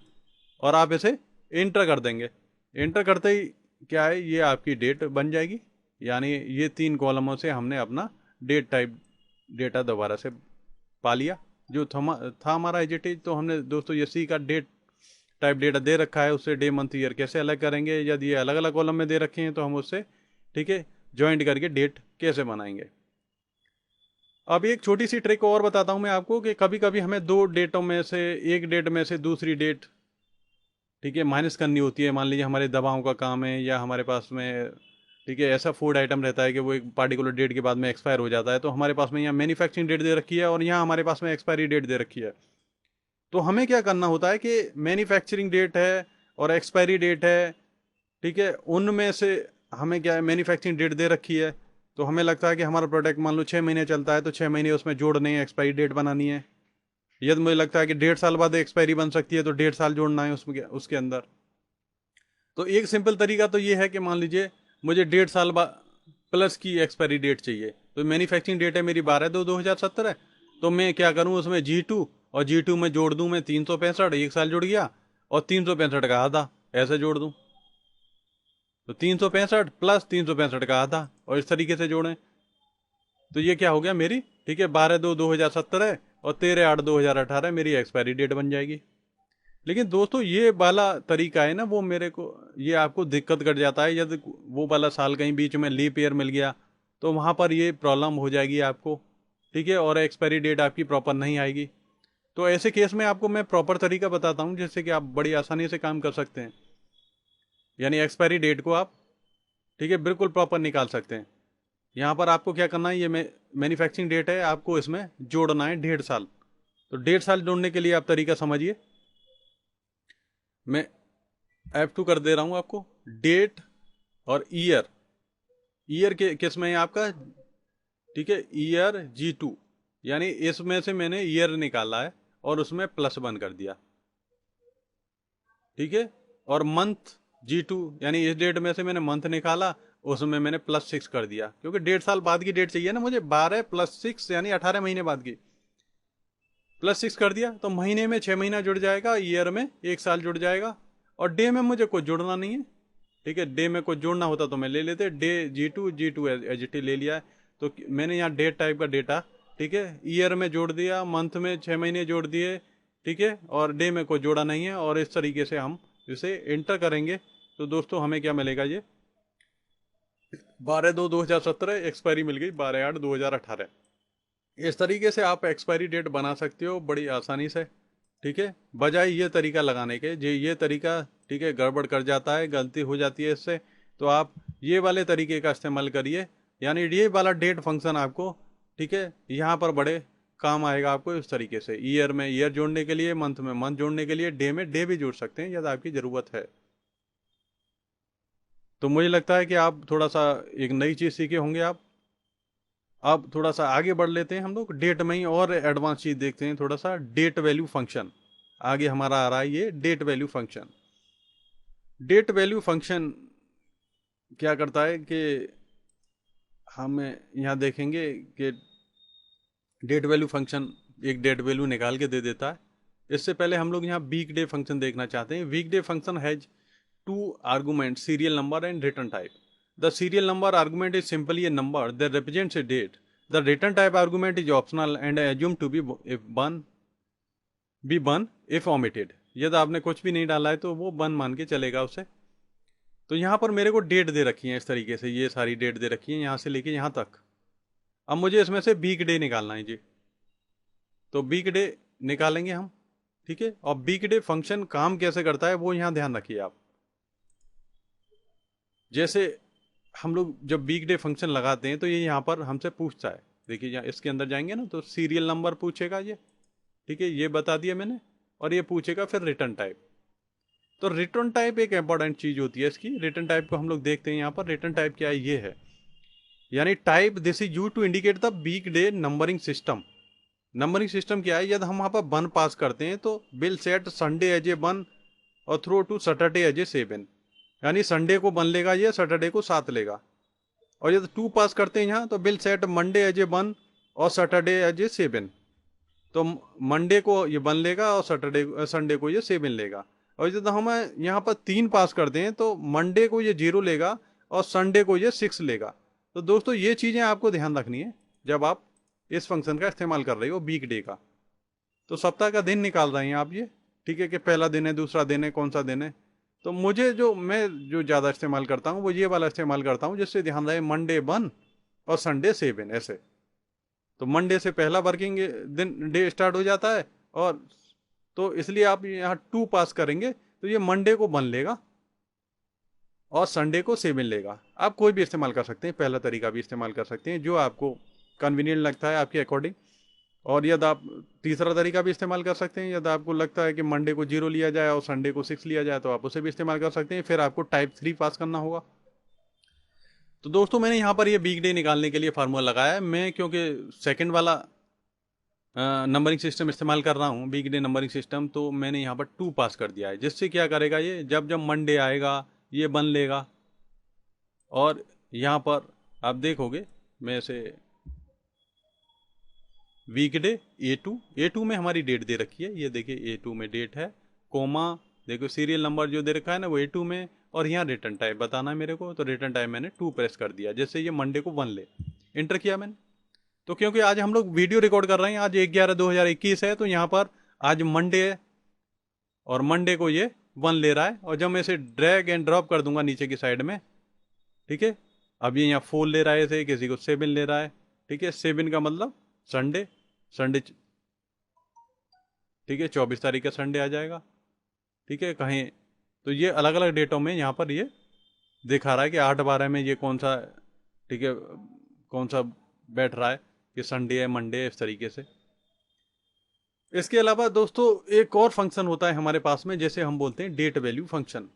और आप इसे एंटर कर देंगे। एंटर करते ही क्या है, ये आपकी डेट बन जाएगी, यानी ये 3 कॉलमों से हमने अपना डेट टाइप डेटा दोबारा से पा लिया। जो था हमारा एजिटेज, तो हमने दोस्तों ये सी का डेट टाइप डेटा दे रखा है, उससे डे मंथ ईयर कैसे अलग करेंगे, यदि ये अलग अलग कॉलम में दे रखे हैं तो हम उससे, ठीक है, ज्वाइंट करके डेट कैसे बनाएंगे। अब एक छोटी सी ट्रिक और बताता हूं मैं आपको, कि कभी कभी हमें 2 डेटों में से एक डेट में से दूसरी डेट ठीक है, माइनस करनी होती है। मान लीजिए हमारे दवाओं का काम है या हमारे पास में, ठीक है, ऐसा फूड आइटम रहता है कि वो एक पार्टिकुलर डेट के बाद में एक्सपायर हो जाता है, तो हमारे पास में यहाँ मैन्युफैक्चरिंग डेट दे रखी है और यहाँ हमारे पास में एक्सपायरी डेट दे रखी है। तो हमें क्या करना होता है कि मैन्युफैक्चरिंग डेट है और एक्सपायरी डेट है, ठीक है, उनमें से हमें क्या है, मैन्युफैक्चरिंग डेट दे रखी है, तो हमें लगता है कि हमारा प्रोडक्ट मान लो 6 महीने चलता है, तो 6 महीने उसमें जोड़ने हैं, एक्सपायरी डेट बनानी है। यदि मुझे लगता है कि 1.5 साल बाद एक्सपायरी बन सकती है, तो 1.5 साल जोड़ना है उसमें, उसके अंदर। तो एक सिंपल तरीका तो ये है कि मान लीजिए मुझे 1.5 साल बाद प्लस की एक्सपायरी डेट चाहिए, तो मैन्युफैक्चरिंग डेट है मेरी 12/2/2070 है, तो मैं क्या करूँ उसमें G2, और G2 में जोड़ दूँ मैं 365, 1 साल जुड़ गया, और 365 का आधा ऐसे जोड़ दूँ, तो 365 प्लस 365 का आधा, और इस तरीके से जोड़ें, तो ये क्या हो गया मेरी, ठीक है, 12/2/2070 और 13/8/2018 मेरी एक्सपायरी डेट बन जाएगी। लेकिन दोस्तों ये वाला तरीका है ना, वो मेरे को ये आपको दिक्कत कर जाता है, यदि वो वाला साल कहीं बीच में लीप ईयर मिल गया तो वहाँ पर ये प्रॉब्लम हो जाएगी आपको, ठीक है, और एक्सपायरी डेट आपकी प्रॉपर नहीं आएगी। तो ऐसे केस में आपको मैं प्रॉपर तरीका बताता हूँ जिससे कि आप बड़ी आसानी से काम कर सकते हैं, यानी एक्सपायरी डेट को आप, ठीक है, बिल्कुल प्रॉपर निकाल सकते हैं। यहाँ पर आपको क्या करना है, ये मैन्युफैक्चरिंग डेट है, आपको इसमें जोड़ना है 1.5 साल। तो 1.5 साल जोड़ने के लिए आप तरीका समझिए, मैं F2 कर दे रहा हूँ आपको, डेट और ईयर, ईयर के किस में है आपका, ठीक है, ईयर G2, यानी इसमें से मैंने ईयर निकाला है और उसमें +1 कर दिया, ठीक है, और मंथ G2, यानी इस डेट में से मैंने मंथ निकाला, उसमें मैंने +6 कर दिया, क्योंकि 1.5 साल बाद की डेट चाहिए ना मुझे, 12 + 6 यानी 18 महीने बाद की, +6 कर दिया, तो महीने में 6 महीना जुड़ जाएगा, ईयर में 1 साल जुड़ जाएगा, और डे में मुझे कुछ जुड़ना नहीं है, ठीक है, डे में कुछ जोड़ना होता तो मैं ले लेते, डे G2 एच ले लिया है, तो मैंने यहाँ डेट टाइप का डेटा, ठीक है, ईयर में जोड़ दिया, मंथ में 6 महीने जोड़ दिए, ठीक है, और डे में कोई जोड़ा नहीं है, और इस तरीके से हम इसे एंटर करेंगे, तो दोस्तों हमें क्या मिलेगा, ये 12/2/2017 एक्सपायरी मिल गई 12/8/2018। इस तरीके से आप एक्सपायरी डेट बना सकते हो बड़ी आसानी से, ठीक है, बजाय ये तरीका लगाने के, ये तरीका, ठीक है, गड़बड़ कर जाता है, गलती हो जाती है इससे, तो आप ये वाले तरीके का इस्तेमाल करिए, यानी ये वाला डेट फंक्शन आपको, ठीक है, यहाँ पर बड़े काम आएगा आपको। इस तरीके से ईयर में ईयर जोड़ने के लिए, मंथ में मंथ जोड़ने के लिए, डे में डे भी जोड़ सकते हैं यदि आपकी ज़रूरत है। तो मुझे लगता है कि आप थोड़ा सा एक नई चीज़ सीखे होंगे आप। अब थोड़ा सा आगे बढ़ लेते हैं हम लोग, डेट में ही और एडवांस चीज़ देखते हैं थोड़ा सा, डेट वैल्यू फंक्शन आगे हमारा आ रहा है, ये date value function. Date value function क्या करता है कि हम यहाँ देखेंगे कि डेट वैल्यू फंक्शन एक डेट वैल्यू निकाल के दे देता है। इससे पहले हम लोग यहाँ वीक डे फंक्शन देखना चाहते हैं। Weekday function has two argument, serial number and return type. The serial number argument is simply a number that represents a date. The return type argument is optional and assume to be one if omitted. यदि आपने कुछ भी नहीं डाला है तो वो one मान के चलेगा उसे। तो यहाँ पर मेरे को डेट दे रखी है इस तरीके से, ये सारी डेट दे रखी है यहाँ से लेके यहाँ तक। अब मुझे इसमें से वीक डे निकालना है जी, तो वीक डे निकालेंगे हम, ठीक है। और वीक डे फंक्शन काम कैसे करता है वो यहाँ ध्यान रखिए आप। जैसे हम लोग जब वीक डे फंक्शन लगाते हैं तो ये यहाँ पर हमसे पूछता है, देखिए यहाँ इसके अंदर जाएंगे ना तो सीरियल नंबर पूछेगा ये, ठीक है, ये बता दिया मैंने, और ये पूछेगा फिर रिटर्न टाइप। तो रिटर्न टाइप एक इंपॉर्टेंट चीज होती है इसकी। रिटर्न टाइप को हम लोग देखते हैं यहाँ पर, रिटर्न टाइप क्या है, ये है, यानी type this is use to indicate the weekday numbering system. Numbering system क्या है, यदि हम वहाँ पर 1 पास करते हैं तो will set Sunday as a 1 और through to Saturday as a 7, यानी संडे को 1 लेगा ये, सैटरडे को 7 लेगा। और यदि 2 पास करते हैं यहाँ तो will set Monday as a 1 और सैटरडे एज ए 7, तो मंडे को ये 1 लेगा और संडे को ये 7 लेगा। और यदि हम यहाँ पर 3 पास करते हैं तो मंडे को ये 0 लेगा और संडे को ये 6 लेगा। तो दोस्तों ये चीज़ें आपको ध्यान रखनी है जब आप इस फंक्शन का इस्तेमाल कर रहे हो वीक डे का। तो सप्ताह का दिन निकाल रहे हैं आप ये, ठीक है, कि पहला दिन है, दूसरा दिन है, कौन सा दिन है। तो मैं जो ज़्यादा इस्तेमाल करता हूँ वो ये वाला इस्तेमाल करता हूँ जिससे ध्यान रहे मंडे 1 और संडे 7 ऐसे। तो मंडे से पहला वर्किंग दिन डे स्टार्ट हो जाता है, और तो इसलिए आप यहाँ 2 पास करेंगे तो ये मंडे को 1 लेगा और संडे को 7 लेगा। आप कोई भी इस्तेमाल कर सकते हैं, पहला तरीका भी इस्तेमाल कर सकते हैं, जो आपको कन्वीनियंट लगता है आपके अकॉर्डिंग। और यदि आप तीसरा तरीका भी इस्तेमाल कर सकते हैं, यदि आपको लगता है कि मंडे को 0 लिया जाए और संडे को 6 लिया जाए तो आप उसे भी इस्तेमाल कर सकते हैं। फिर आपको टाइप 3 पास करना होगा। तो दोस्तों मैंने यहाँ पर ये वीक डे निकालने के लिए फार्मूला लगाया है। मैं क्योंकि सेकंड वाला नंबरिंग सिस्टम इस्तेमाल कर रहा हूँ, वीक डे नंबरिंग सिस्टम, तो मैंने यहाँ पर 2 पास कर दिया है। जिससे क्या करेगा, ये जब जब मंडे आएगा ये 1 लेगा। और यहाँ पर आप देखोगे, मैं इसे वीकडे A2 में हमारी डेट दे रखी है, ये देखिए A2 में डेट है, कोमा देखो सीरियल नंबर जो दे रखा है ना वो A2 में, और यहाँ रिटर्न टाइप बताना है मेरे को, तो रिटर्न टाइप मैंने 2 प्रेस कर दिया, जैसे ये मंडे को 1 ले, इंटर किया मैंने। तो क्योंकि आज हम लोग वीडियो रिकॉर्ड कर रहे हैं, आज 1/11/2021 है, तो यहाँ पर आज मंडे है और मंडे को ये 1 ले रहा है। और जब मैं इसे ड्रैग एंड ड्रॉप कर दूंगा नीचे की साइड में, ठीक है, अब ये यहाँ 4 ले रहा है, ऐसे किसी को 7 ले रहा है, ठीक है, 7 का मतलब संडे, संडे ठीक है 24 तारीख का संडे आ जाएगा, ठीक है कहीं। तो ये अलग अलग डेटों में यहाँ पर ये दिखा रहा है कि 8/12 में ये कौन सा, ठीक है, कौन सा बैठ रहा है कि संडे है मंडे है, इस तरीके से। इसके अलावा दोस्तों एक और फंक्शन होता है हमारे पास में, जैसे हम बोलते हैं date value function.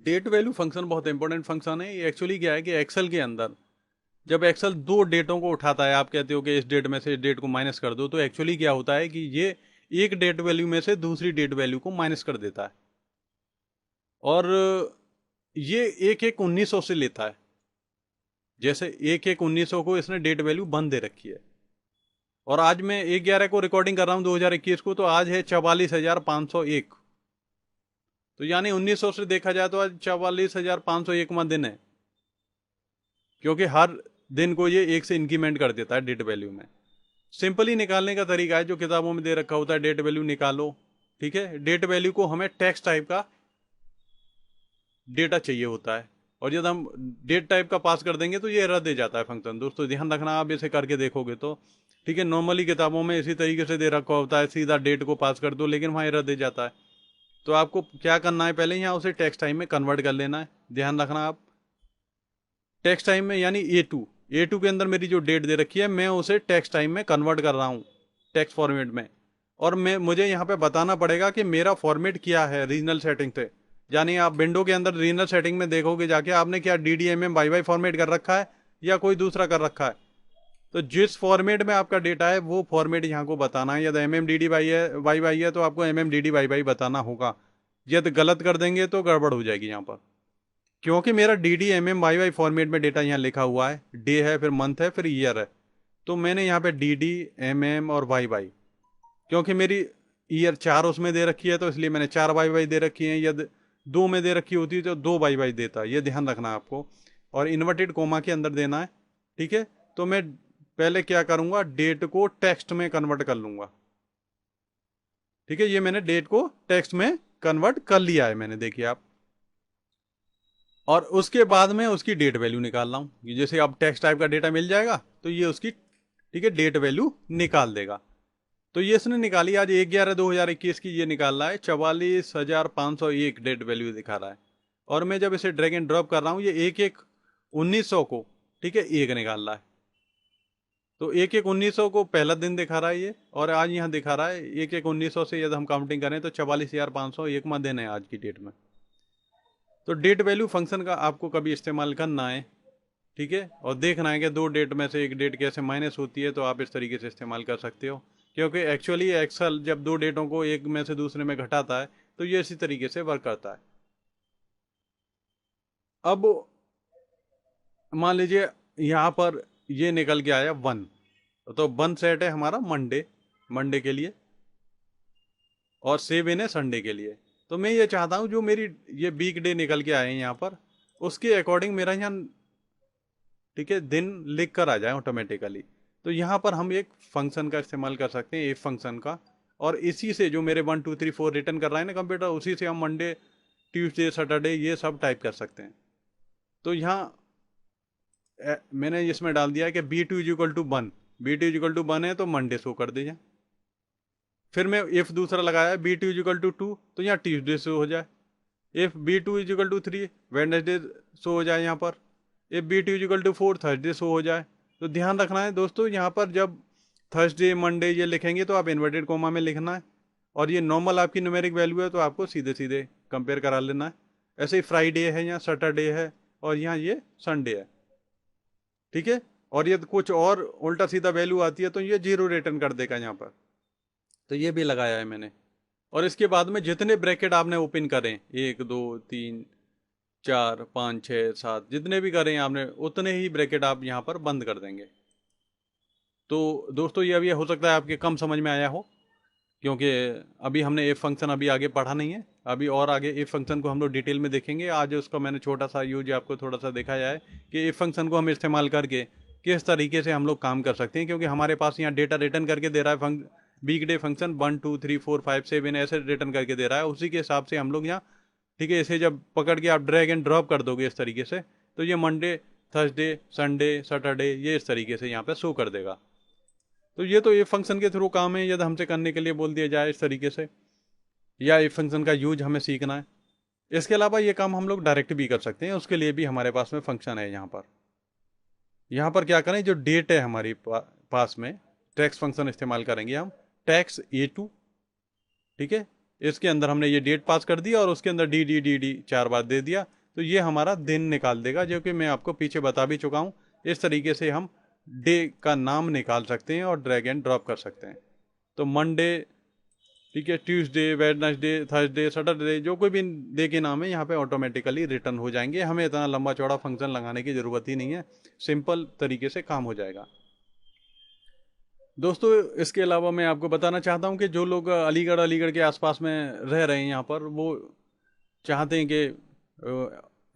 Date value function बहुत इंपॉर्टेंट फंक्शन है। ये एक्चुअली क्या है कि एक्सेल के अंदर जब एक्सेल 2 डेटों को उठाता है, आप कहते हो कि इस डेट में से इस डेट को माइनस कर दो, तो एक्चुअली क्या होता है कि ये एक डेट वैल्यू में से दूसरी डेट वैल्यू को माइनस कर देता है। और ये 1/1/1900 से लेता है। जैसे 1/1/1900 को इसने डेट वैल्यू 1 दे रखी है, और आज मैं 1/11 को रिकॉर्डिंग कर रहा हूं 2021 को, तो आज है 44,501। तो यानी 1900 से देखा जाए तो आज 44,501वां दिन है, क्योंकि हर दिन को ये 1 से इंक्रीमेंट कर देता है डेट वैल्यू में। सिंपली निकालने का तरीका है जो किताबों में दे रखा होता है, डेट वैल्यू निकालो, ठीक है। डेट वैल्यू को हमें टेक्स्ट टाइप का डेटा चाहिए होता है, और जब हम डेट टाइप का पास कर देंगे तो ये एरर दे जाता है फंक्शन। दोस्तों ध्यान रखना, आप इसे करके देखोगे तो, ठीक है। नॉर्मली किताबों में इसी तरीके से दे रखा होता है, सीधा डेट को पास कर दो, लेकिन वहाँ एरर दे जाता है। तो आपको क्या करना है, पहले यहाँ उसे टेक्स्ट टाइम में कन्वर्ट कर लेना है। ध्यान रखना आप, टेक्स्ट टाइम में यानी A2 के अंदर मेरी जो डेट दे रखी है, मैं उसे टेक्स्ट टाइम में कन्वर्ट कर रहा हूँ, टेक्स्ट फॉर्मेट में। और मुझे यहाँ पे बताना पड़ेगा कि मेरा फॉर्मेट क्या है रीजनल सेटिंग से। यानी आप विंडो के अंदर रीजनल सेटिंग में देखोगे जाके, आपने क्या DDMM फॉर्मेट कर रखा है या कोई दूसरा कर रखा है। तो जिस फॉर्मेट में आपका डेटा है वो फॉर्मेट यहाँ को बताना है। यदि MMDDYY है तो आपको MMDDYY बताना होगा। यदि गलत कर देंगे तो गड़बड़ हो जाएगी यहाँ पर, क्योंकि मेरा DDMMYY फॉर्मेट में डेटा यहाँ लिखा हुआ है, डे है, फिर मंथ है, फिर ईयर है। तो मैंने यहाँ पे DDMM और YY, क्योंकि मेरी ईयर 4 उसमें दे रखी है तो इसलिए मैंने 4 YY दे रखी है। यदि 2 में दे रखी होती तो 2 YY देता, ये ध्यान रखना आपको। और इन्वर्टेड कोमा के अंदर देना है, ठीक है। तो मैं पहले क्या करूंगा, डेट को टेक्स्ट में कन्वर्ट कर लूंगा, ठीक है। ये मैंने डेट को टेक्स्ट में कन्वर्ट कर लिया है मैंने, देखिए आप। और उसके बाद में उसकी डेट वैल्यू निकाल रहा हूं। जैसे अब टेक्स्ट टाइप का डेटा मिल जाएगा तो ये उसकी, ठीक है, डेट वैल्यू निकाल देगा। तो ये इसने निकाली आज 1/11/2021 की, ये निकाल रहा है 44,501 डेट वैल्यू दिखा रहा है। और मैं जब इसे ड्रैग एंड ड्रॉप कर रहा हूं, ये 1/1/1900 को, ठीक है, 1 निकाल रहा है। तो 1/1/1900 को पहला दिन दिखा रहा है ये, और आज यहाँ दिखा रहा है 1/1/1900 से यदि हम काउंटिंग करें तो 44,501वां दिन है आज की डेट में। तो डेट वैल्यू फंक्शन का आपको कभी इस्तेमाल करना है, ठीक है, और देखना है कि 2 डेट में से एक डेट कैसे माइनस होती है, तो आप इस तरीके से इस्तेमाल कर सकते हो। क्योंकि एक्चुअली एक्सेल जब 2 डेटों को एक में से दूसरे में घटाता है तो ये इसी तरीके से वर्क करता है। अब मान लीजिए यहाँ पर ये निकल के आया 1, तो 1 सेट है हमारा मंडे के लिए, और 7 है संडे के लिए। तो मैं ये चाहता हूँ जो मेरी ये वीक डे निकल के आए हैं यहाँ पर, उसके अकॉर्डिंग मेरा यहाँ, ठीक है, दिन लिख कर आ जाए ऑटोमेटिकली। तो यहाँ पर हम एक फंक्शन का इस्तेमाल कर सकते हैं, इफ फंक्शन का, और इसी से जो मेरे 1 2 3 4 रिटर्न कर रहा है ना कंप्यूटर, उसी से हम मंडे ट्यूसडे सैटरडे ये सब टाइप कर सकते हैं। तो यहाँ मैंने इसमें डाल दिया है कि B2 = 1, B2 = 1 है तो मंडे शो कर दीजिए। फिर मैं इफ़ दूसरा लगाया B2 इजिकल टू 2, तो यहाँ ट्यूसडे शो हो जाए। If B2 is equal to 3, Wednesday show हो जाए यहाँ पर। If B2 is equal to 4, Thursday show हो जाए। तो ध्यान रखना है दोस्तों, यहाँ पर जब थर्सडे मंडे ये लिखेंगे तो आप इन्वर्टेड कोमा में लिखना है, और ये नॉर्मल आपकी न्यूमेरिक वैल्यू है तो आपको सीधे सीधे कंपेयर करा लेना है। ऐसे ही फ्राइडे है, यहाँ सैटरडे है, और यहाँ ये संडे है, ठीक है। और ये कुछ और उल्टा सीधा वैल्यू आती है तो ये 0 रिटर्न कर देगा यहाँ पर। तो ये भी लगाया है मैंने। और इसके बाद में जितने ब्रैकेट आपने ओपन करें, 1 2 3 4 5 6 7, जितने भी करें आपने उतने ही ब्रैकेट आप यहाँ पर बंद कर देंगे। तो दोस्तों ये अभी हो सकता है आपके कम समझ में आया हो, क्योंकि अभी हमने इफ फंक्शन अभी आगे पढ़ा नहीं है। अभी और आगे इफ फंक्शन को हम लोग डिटेल में देखेंगे। आज उसका मैंने छोटा सा यूज आपको थोड़ा सा दिखाया है कि इफ फंक्शन को हम इस्तेमाल करके किस तरीके से हम लोग काम कर सकते हैं, क्योंकि हमारे पास यहाँ डेटा रिटर्न करके दे रहा है वीकडे फंक्शन 1 2 3 4 5 7 ऐसे रिटर्न करके दे रहा है। उसी के हिसाब से हम लोग यहाँ, ठीक है, इसे जब पकड़ के आप ड्रैग एंड ड्रॉप कर दोगे इस तरीके से, तो ये मंडे थर्सडे संडे सैटरडे ये इस तरीके से यहाँ पे शो कर देगा। तो ये तो ये फंक्शन के थ्रू काम है, यदि हमसे करने के लिए बोल दिया जाए इस तरीके से, या ये फंक्शन का यूज हमें सीखना है। इसके अलावा ये काम हम लोग डायरेक्ट भी कर सकते हैं, उसके लिए भी हमारे पास में फंक्शन है। यहाँ पर क्या करें, जो डेट है हमारी पास में, टैक्स फंक्शन इस्तेमाल करेंगे हम, टैक्स A2, ठीक है। इसके अंदर हमने ये डेट पास कर दिया और उसके अंदर डी 4 बार दे दिया, तो ये हमारा दिन निकाल देगा, जो कि मैं आपको पीछे बता भी चुका हूँ। इस तरीके से हम डे का नाम निकाल सकते हैं और ड्रैग एंड ड्रॉप कर सकते हैं। तो मंडे, ठीक है, ट्यूसडे, वेडनेसडे, थर्सडे, सैटरडे, जो कोई भी डे के नाम है यहाँ पे ऑटोमेटिकली रिटर्न हो जाएंगे। हमें इतना लंबा चौड़ा फंक्शन लगाने की ज़रूरत ही नहीं है, सिंपल तरीके से काम हो जाएगा। दोस्तों इसके अलावा मैं आपको बताना चाहता हूँ कि जो लोग अलीगढ़ के आसपास में रह रहे हैं यहाँ पर, वो चाहते हैं कि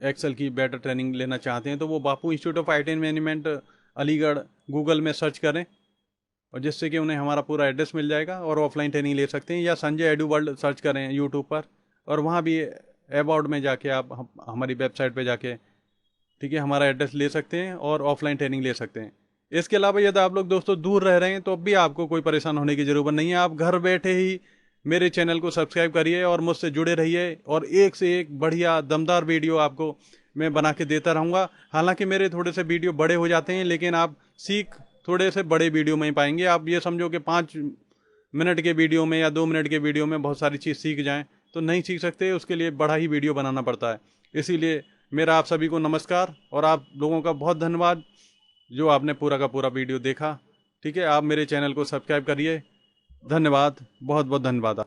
एक्सेल की बेटर ट्रेनिंग लेना चाहते हैं, तो वो Bapu institute of IT and management Aligarh Google में सर्च करें, और जिससे कि उन्हें हमारा पूरा एड्रेस मिल जाएगा और ऑफलाइन ट्रेनिंग ले सकते हैं। या संजय एडू वर्ल्ड सर्च करें यूट्यूब पर, और वहाँ भी अबाउट में जाके आप हमारी वेबसाइट पे जाके, ठीक है, हमारा एड्रेस ले सकते हैं और ऑफलाइन ट्रेनिंग ले सकते हैं। इसके अलावा यदि आप लोग दोस्तों दूर रह रहे हैं तो भी आपको कोई परेशान होने की ज़रूरत नहीं है। आप घर बैठे ही मेरे चैनल को सब्सक्राइब करिए और मुझसे जुड़े रहिए, और एक से एक बढ़िया दमदार वीडियो आपको मैं बना के देता रहूँगा। हालांकि मेरे थोड़े से वीडियो बड़े हो जाते हैं, लेकिन आप सीख थोड़े से बड़े वीडियो में ही पाएंगे। आप ये समझो कि 5 मिनट के वीडियो में या 2 मिनट के वीडियो में बहुत सारी चीज़ सीख जाएं, तो नहीं सीख सकते, उसके लिए बड़ा ही वीडियो बनाना पड़ता है। इसीलिए मेरा आप सभी को नमस्कार, और आप लोगों का बहुत धन्यवाद जो आपने पूरा का पूरा वीडियो देखा। ठीक है, आप मेरे चैनल को सब्सक्राइब करिए। धन्यवाद, बहुत बहुत धन्यवाद।